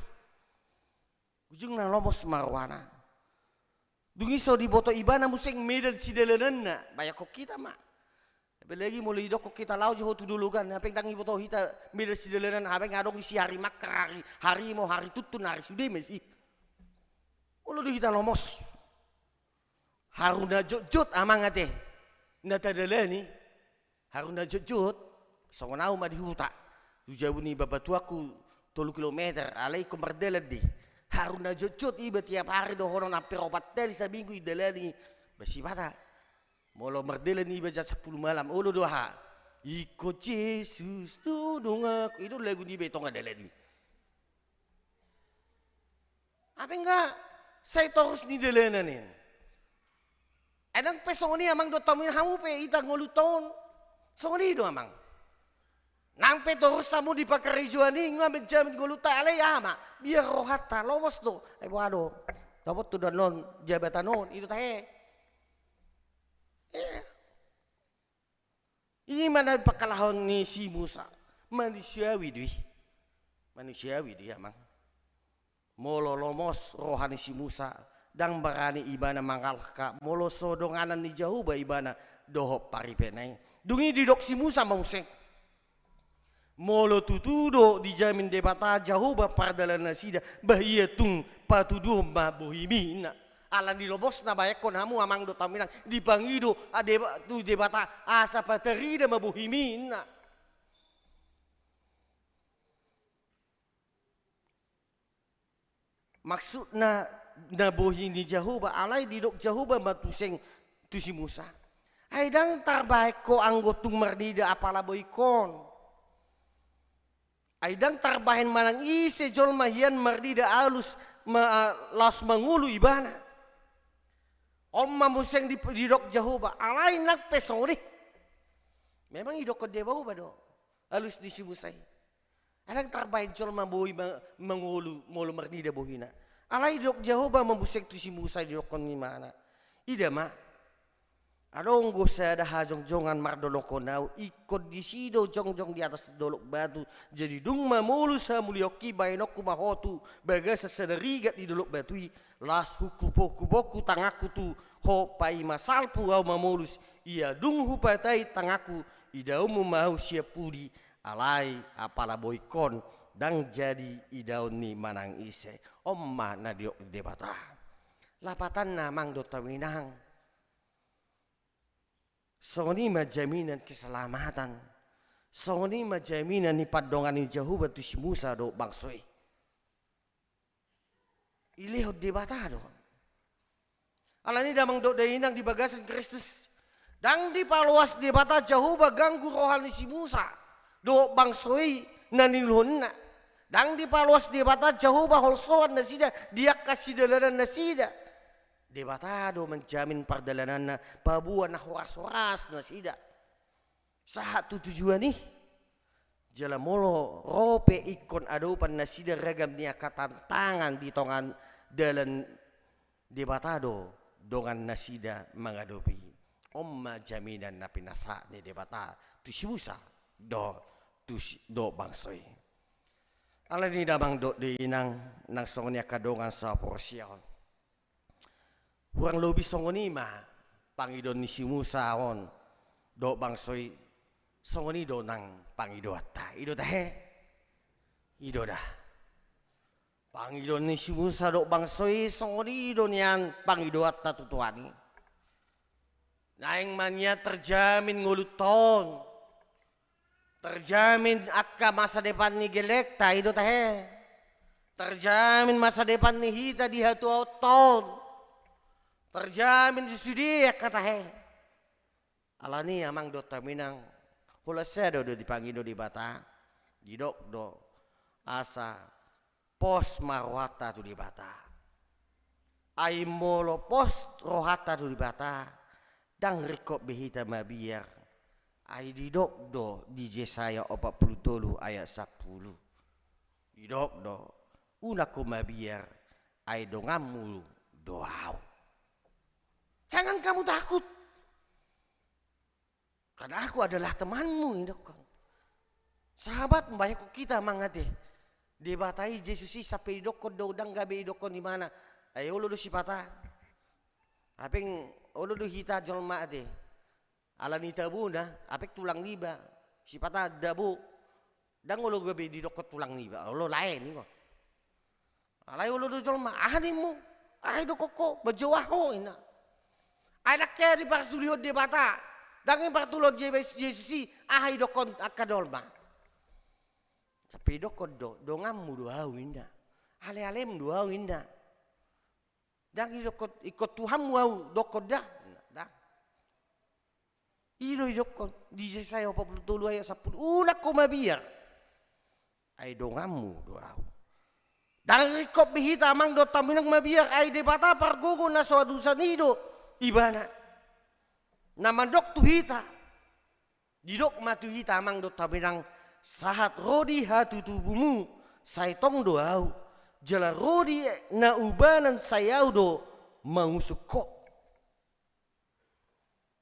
Ujung na lomos marwana. Dungi so di boto ibana museng medan si dalanan na. Banyak kok kita mak. Apalagi mulai dok kok kita lau jauh tu dulu kan. Apa yang tangi boto kita medan si dalanan. Apa yang adong isi hari makar hari mau hari tutun hari sudah mesti. Ulu di kita lomos. Haruna jut amang ate. Nata dalani. Haruna jut. Songonau ma di huta. Jauh ni babatuaku 3 kilometer. Alai ko mardelat di. Haruna jut iba tiap hari dohonon hampir 4 kali seminggu idalani. Basi bata. Molo mardelan iba jam 10 malam. Ulu doha. Iko Yesus tudung aku. Itu lagu ni betong adalani. Apa enggak? Saya terus ni dalanan. Adang pesong ni amang do tamin hamu pe ita ngoluton. Songoni do amang. Nang terus samu di pakarijuan ni ngambil jamin goluta alay ama. Biar rohata lomos do. Waduh. Dapat tu non jabatan non itu teh. Ini mana pakalahon ni si Musa. Manusiawi dia amang. Molo lomos rohani si Musa. Dang berani ibana mangalka. Molo sodonganan ni jauh ba ibana dohop paripenai. Dungi didok si Musa mauseng. Molo tutudo dijamin debata jauh ba pardalan nasida bahia tung patuduh ma bohimina. Ala nilobos na bayak kon hamu amang do taminang di bangido ade tu debata asa paterida mabuhimin na. Maksud na nabuhi ni Jehovah alai didok Jehovah matuseng tu si Musa. Ay dang terbaik ko anggotung merdida apala boykon. Ay dang terbahin manang ise jol mahian merdida alus las mangulu ibana. Om mamuseng didok Jehovah alai nak pesori. Memang idok ko Jehovah do. Alus di si Musa. Alang terbaik jol mabui mangulu mulu merdida bohina. Alai dok Jehovah mambusek tu si Musa didok kon ni mana. Ida ma. Adong go sa ada hajong-jongan mardoloko nau ikut di sido jong-jong di atas dolok batu jadi dung mamulu sa mulioki bainok kumahotu baga sasadarigat di dolok batui las hukupoku tangaku tu ho pai masalpu au mamulus ia dung hupatai tangaku idau mau siapudi alai apala boykon dang jadi idau ni manang ise omma na diok debata lapatan namang dota winang. Soni majaminan keselamatan. Soni majaminan ni padongan ni Jehovah tu si Musa do bangsoi. Ilihod debata do. Alani damang do dainang di bagasan Kristus. Dang di paluas debata Jehovah ganggu rohani si Musa do bangsoi nanilhon na. Dang di paluas debata Jehovah holsoan nasida dia kasih dalanan nasida. Debatado menjamin perdalanan na pabuan na horas-horas na sida. Sahat tu tujuan ni jala molo rope ikon adopan na sida ragam niya katantangan di tongan dalan debatado dongan nasida mangadopi. Omma jaminan na pinasa ni debata tu sibusa do bangsoy. Ala ni damang do di inang nang songonya kadongan sa porsyon. Kurang lebih songoni mah pangidon ni si Musa on do bangsoy songoni do nang pangido atta ido tahe ido dah pangidon ni si Musa do bangsoy songoni do nian pangido atta tutuani naing mania terjamin nguluton terjamin akka masa depan ni gelekta ido tahe terjamin masa depan ni hita di hatu auton terjamin di sudia kata he. Alani amang do taminang hula sedo do dipangido di bata. Didok do asa pos marwata tu di bata. Ai molo pos rohata tu di bata. Dang rekop behita mabiar. Ai didok do di Yesaya 43 ayat 10. Didok do unaku mabiar ai dongamu doau. Jangan kamu takut. Karena aku adalah temanmu indokon. Sahabat membayar kita mangate. Debatai Yesus sampai idokon do udang gabe idokon di mana. Ayo lu si patah. Apeng ulu hita jolma ade. Alani tabu na, apek tulang liba. Si patah dabu. Dang ulu gabe idokon tulang liba. Ulu lain ni kok. Alai ulu jolma ahanimu. Ahay do koko bajawaho ina. Anak kaya di partulihod di bata. Dangin partulod Yesusi ahay dokon akadolma. Tapi dokon dongam mu doa winda. Ale-alem doa winda. Dangin dokon ikut Tuhan mu dokon dah. Ilo dokon di Yesaya 43 ayat 10. Unak ko mabiar. Ay dongam mu doa. Dangin ikut bihita amang do taminang mabiar ay di bata pargogo na suadusan ido. Ibana namandok tuhita didok matuhita amang do tabirang sahat rodi hatu tubumu saitong doau jala rodi na ubanan sayau do mangusukko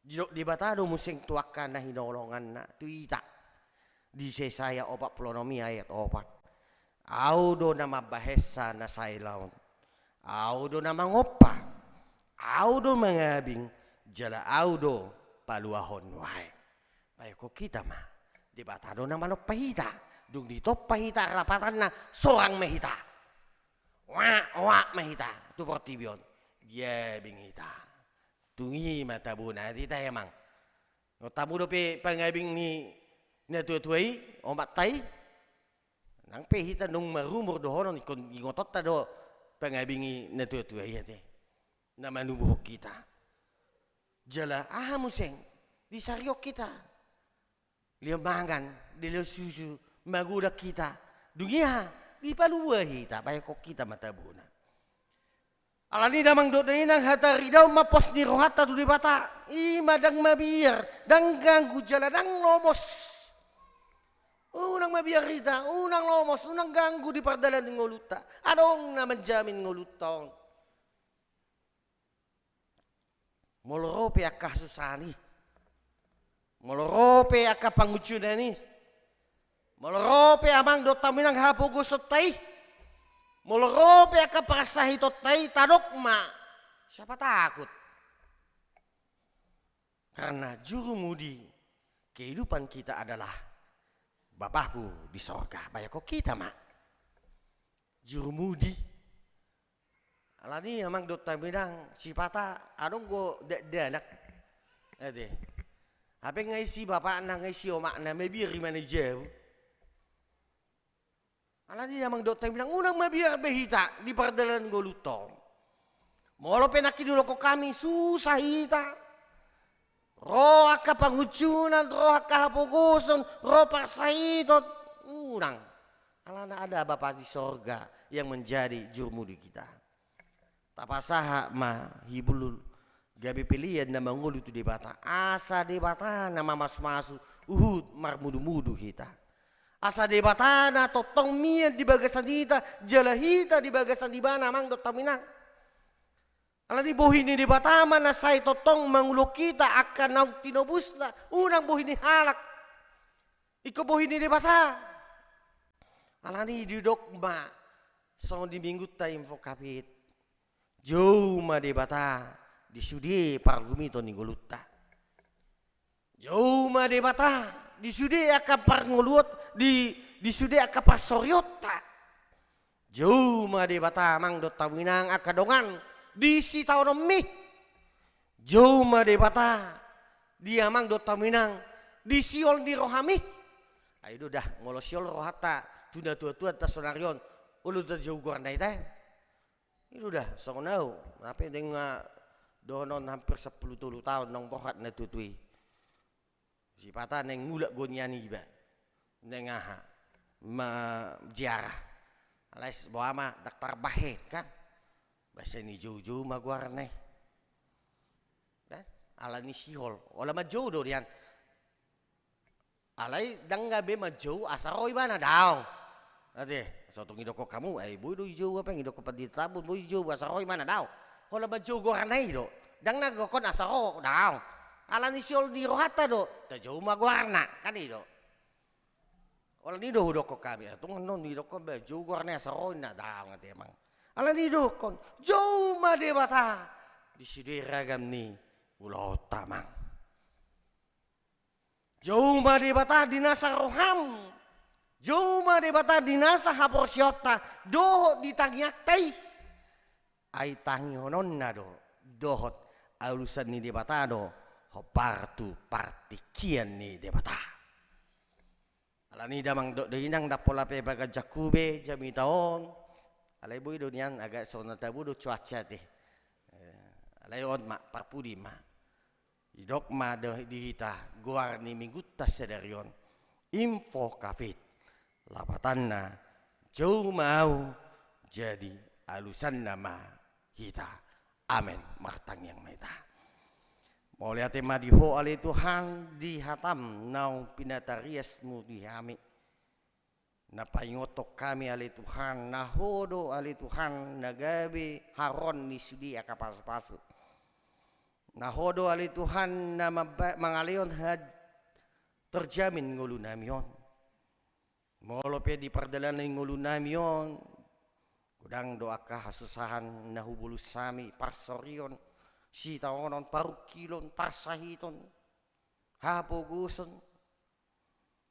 didok dibatado musing tuakan na hinolongan na tuhita di Yesaya 40 ayat 4 audo nama bahesa na sailaon audo nama ngopa audo mangabing jala audo paluahon wae. Baik ko kita mah debatado na manok pahita. Dung dito pahita rapatan na sorang mahita. Wa mahita tu portibion. dia bingita tungi mata buna tita emang no tamu dope pangabing ni na tuai omat tai nang pe hita nung marumur do hono ikon ingotot ta do pangabingi na tuai ate na manubuh kita jala museng di sariok kita liambangan di susu magudak kita dunia di palua hita baik kok kita mata buna alani damang do nang hatari daw mapos ni rohata tu di bata madang mabir dang ganggu jala dang lomos unang mabir hita unang lomos unang ganggu di pardalan ng ngoluta adong na menjamin ngolutong molorope akah susani molorope akah pangucunani molorope amang do taminang hapugo sotay molorope akah parasahi totay tadokma siapa takut karena jurumudi kehidupan kita adalah Bapakku di sorga banyak kok kita mak jurumudi alani amang do taminang sipata adong go danak ade apa ngaisi bapak na ngaisi omak na mebir mana jauh alani amang do taminang unang mabir behita di pardalan golutong molo penaki dulu kok kami susah hita roh aka pangucunan roh aka hapuguson roh parsaitot unang alana ada bapak di sorga yang menjadi jurumudi kita tapasaha ma hibulul gabi pilihan na mangulu tu debata asa debata na mamas-masu uhud marmudu-mudu kita asa debata na totong mian di bagasan kita jalahita di bagasan di bana mang do taminang ala di bohini debata na say totong mangulo kita akan naung tinobus na unang bohini halak iko bohini debata ala ni didokma so di minggu tayo info kapit jauh ma debata di sudi pargumito ni golutta jauh ma debata di sudi aka parngulut di sudi aka pasoryota jauh ma debata mang do tawinang aka dongan di sitaonomi jauh ma debata dia mang do tawinang di siol di rohami ayo dah ngolo siol rohata tunda tua-tua tasonarion ulu da jauh gua andai teh itu dah songonau tapi dengan donon hampir 10 tahun nong bohat na tutui si pata neng ngulak gonyani ba neng aha ma jiarah alais boama daktar bahet kan bahasa ni jauh-jauh ma guarne dan ala ni sihol ola ma jauh do dian alai dangga be ma jauh asaroi bana daw ade so tung idoko kamu boy do jauh apa idoko padi tabun boy jauh asaroi mana daw hola ba jauh goranai do dang nagokon asaro daw ala ni siol di rohata do ta jauh ma guarna kan ido ola ni do doko kami tung non ni doko ba jauh guarna asaroi na daw ngate emang ala ni do kon jauh ma debata di sidi ragam ni ulo tamang jauh ma debata di nasa roham jauh ma debata di nasa haporsiota dohot di tangyak tai ai tangi honon na do dohot alusan ni debata do hopartu partikian ni debata alani damang do inang da pola pe baga jakube jami taon alai boy do nian agak sonata bu do cuaca teh alai on ma parpudi ma idok ma do dihita guar ni mingguta sedarion info kafit lapatanna jauh mau jadi alusan nama kita amin martang yang meta mau lihat tema diho ali Tuhan di hatam nau pinatariasmu dihami napaingotok kami ali Tuhan nahodo ali Tuhan nagabi haron ni sudi akapas-pasu nahodo ali Tuhan na mangalion had terjamin ngulu namion molo pe di pardalan ng ngulu namion kudang doaka hasusahan nahubulus sami parsorion sitaonon parukilon parsahiton hapuguson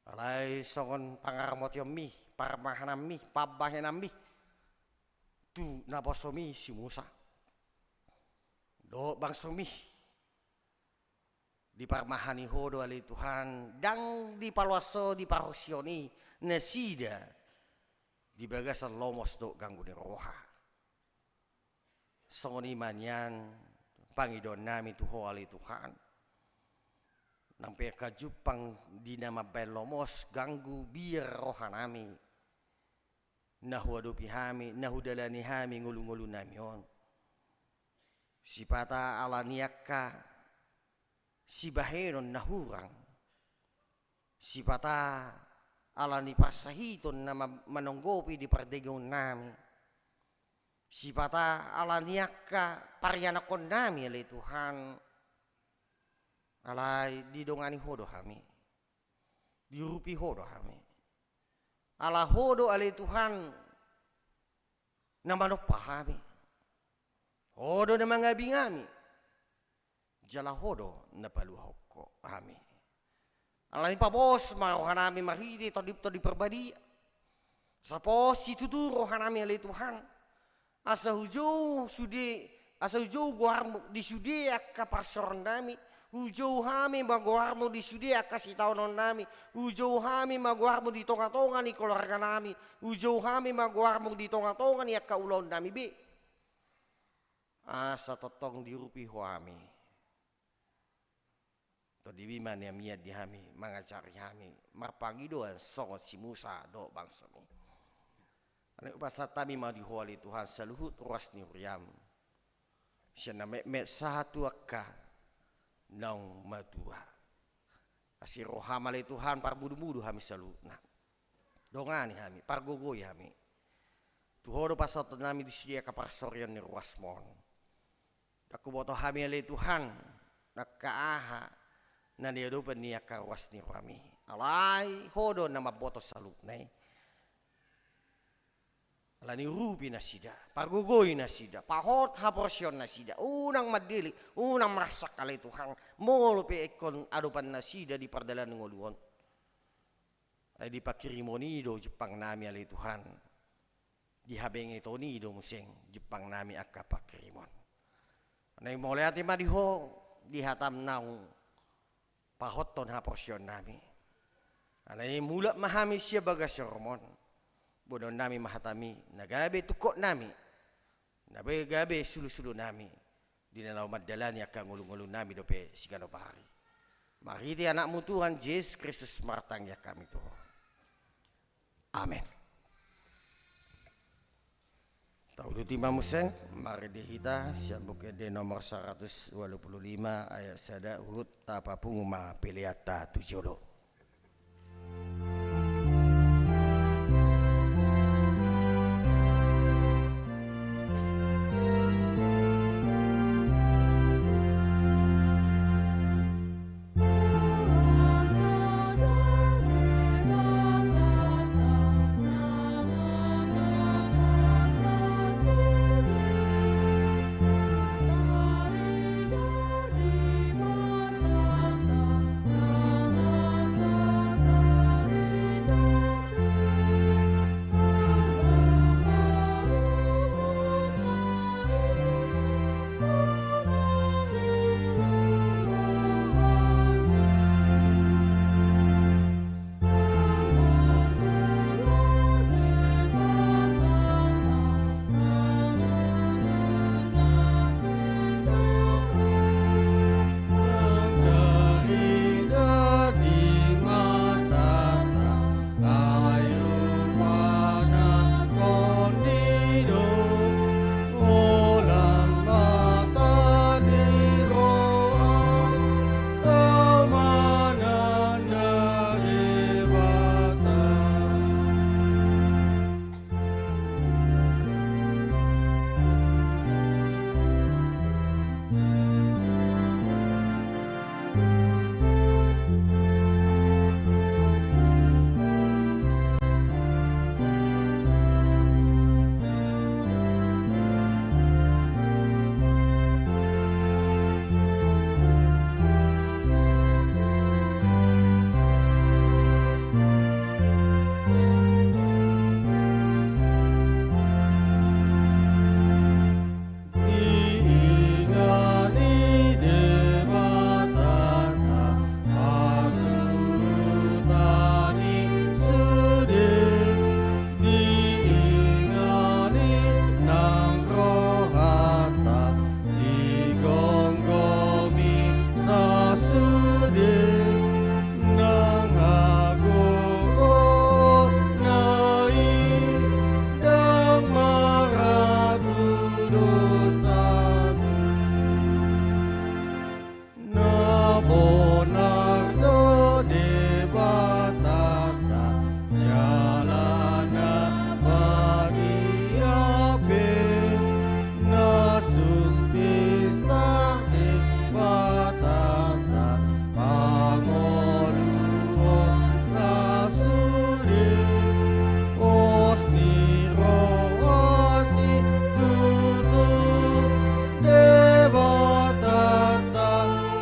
alay songon pangaramot yung mi parmahanam mi pabahenam mi tu nabosomi si Musa Do bang sumi di parmahani hodo ali Tuhan dang di palwaso di parosioni nasida di bagasan lomos do ganggu ni roha songoni manyan pangidon nami tuho ali Tuhan nampai kajupang di nama belomos ganggu biar roha nami nahu adopi hami nahu dalani hami ngulu-ngulu namion sipata ala niakka si baheron nahurang sipata ala ni pasahiton na manonggopi di pardegon nami sipata ala niakka paryanakon nami alay Tuhan alay didongani hodo kami dirupi hodo kami ala hodo alay Tuhan na manokpa kami hodo na mga bingami jala hodo na paluhok ko kami alay pa bos marohanami mahidi to di perbadi sa pos situturo hanami alay Tuhan asa hujo guarmo di sudi akka pasoron nami hujo hami maguarmo di sudi akka sitaunon nami hujo hami maguarmo di tonga-tonga ni keluarga nami hujo hami maguarmo di tonga-tonga ni akka ulon nami be asa totong dirupi huami to di biman yang miat di hami mangacari hami marpangidoan songot si Musa do bangsa mi ane upasatami ma di huali Tuhan saluhut ruas ni huriam siana met satu akka naung matua asir rohamale Tuhan parbudu-budu hami salutna dongani hami pargogoi hami tuhodo pasat nami disidia kaparsorian ni ruas mon aku boto hami ale Tuhan nakaaha na niyadupan niya karwas ni kami alay hodo na maboto salut na ala ni rubi na sida pargugoy na sida pahot haporsyon na sida unang madili unang marasak alay Tuhan molupi ekon adupan na sida di pardalan ng uluon ay di pakirimonido Jepang nami alay Tuhan di habeng ito nido museng Jepang nami akka pakirimon anay mole ati madiho di hatam naung pahoton ha porsyon nami anay mula mahami siya baga sermon bodon nami mahatami nagabe tukok nami nagabe sulu-sulu nami dinalaw madalani akan ngulu-ngulu nami dope sigano pahari mariti anakmu Tuhan Yesus Kristus martang ya kami Tuhan amin Taudu timah museng mari dihita siap buke de nomor 185 ayat sada hurut tapapung ma piliata tujolo. Nama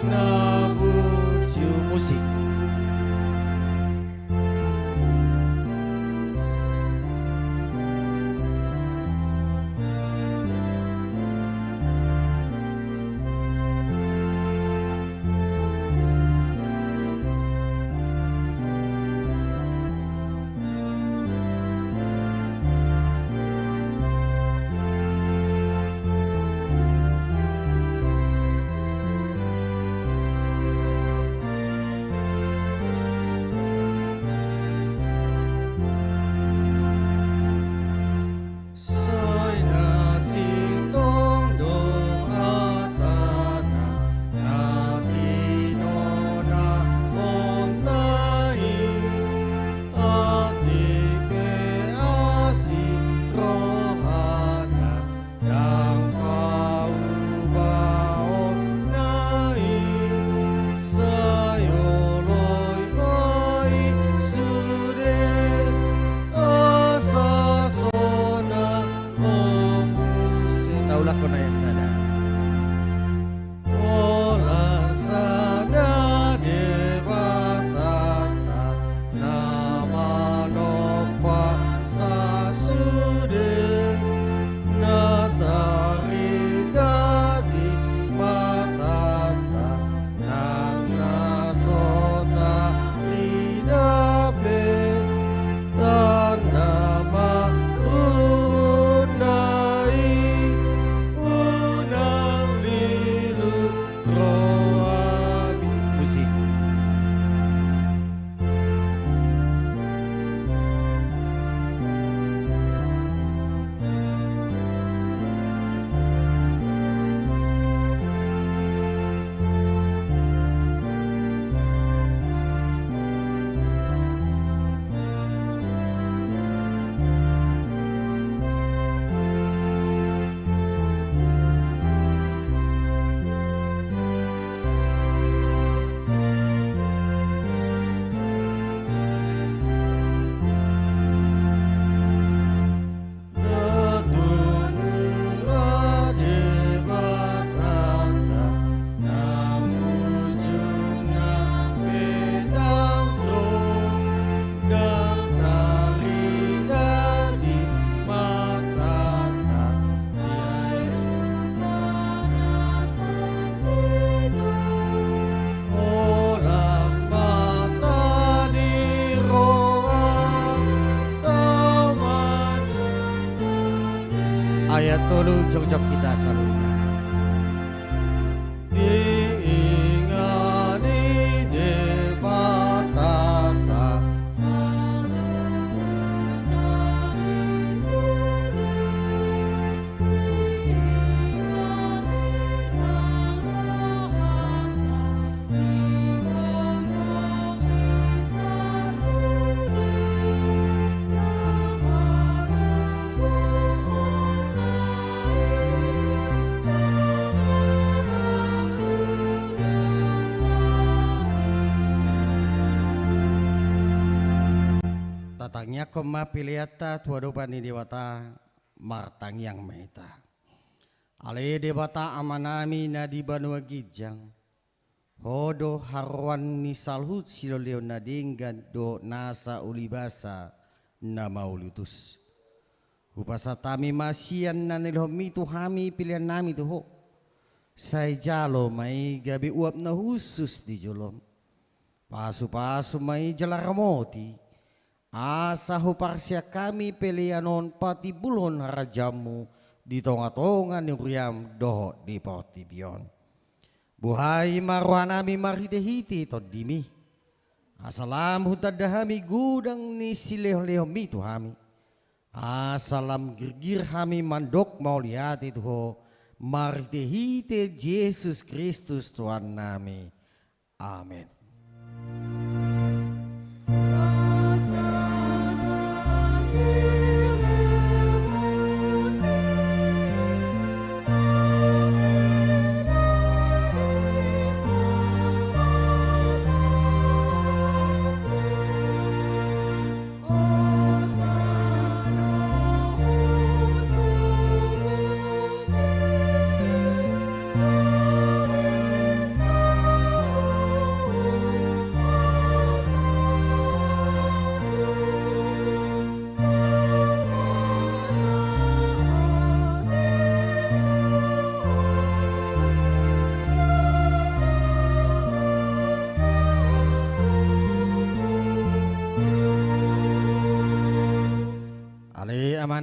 Nabuju musik. Ayat tolu jog-jog kita saluna. Diingani debatata tatangnya koma piliata tuadopani dewata martang yang meta ale dewata amanami nadi banua gijang hodo harwan ni salhut silo leonadinggan do nasa ulibasa nama ulutus upasatami masian nanilhomi tuhami pilihan nami tuho say jalo may gabi uap na husus di jolom pasu-pasu may jalaramoti asa huparsya kami pelianon pati bulon harajamu di tonga-tonga ni Uriam doho di portibion. Buhay marwanami marhite-hite to dimi. Asalam hutadahami gudang ni sileh-lehomi tuhami. Asalam girgir hami mandok mauliati tuho marhite-hite Yesus Kristus Tuhan nami. Amin.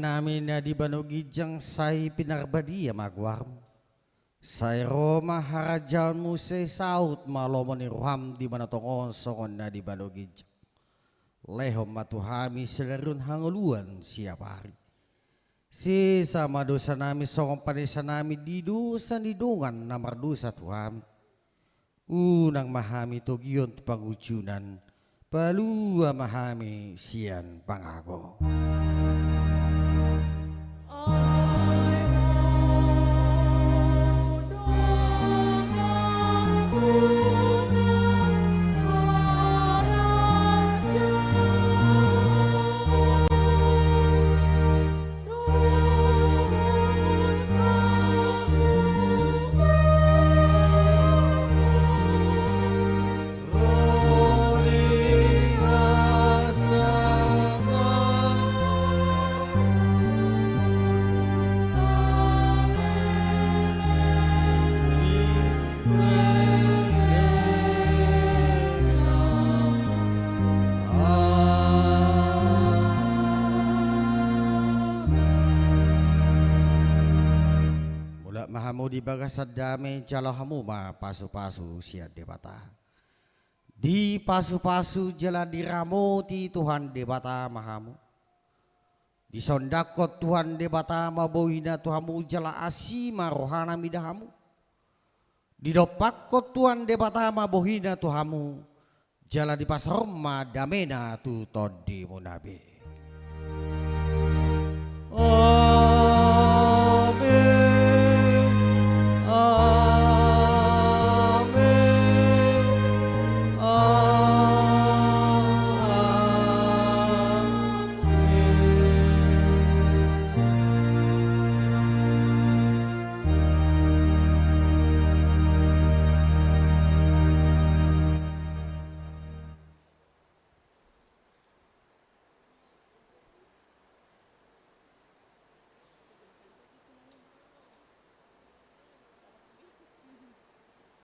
namin na di banugijang say pinarbadia magwarm. Say Roma harajan mo say saut malomo ni Ruham di manatongon songon na di banugijang. Lehom matuhami silarun hanguluan siap hari. Si sama dosa nami songon panisa nami di dosa nidungan na mardosa tuhami. Unang mahami togion pangucunan, palua mahami sian pangago. Mahamu di bagasad dami jalo hamuma pasu-pasu siya debata. Di pasu-pasu jala diramo ti Tuhan debata mahamu. Di sondakot Tuhan debata mabohina Tuhamu jala asima rohana midahamu. Di dopakot Tuhan debata mabohina Tuhamu jala di pasaroma damena tu todi munabi. Oh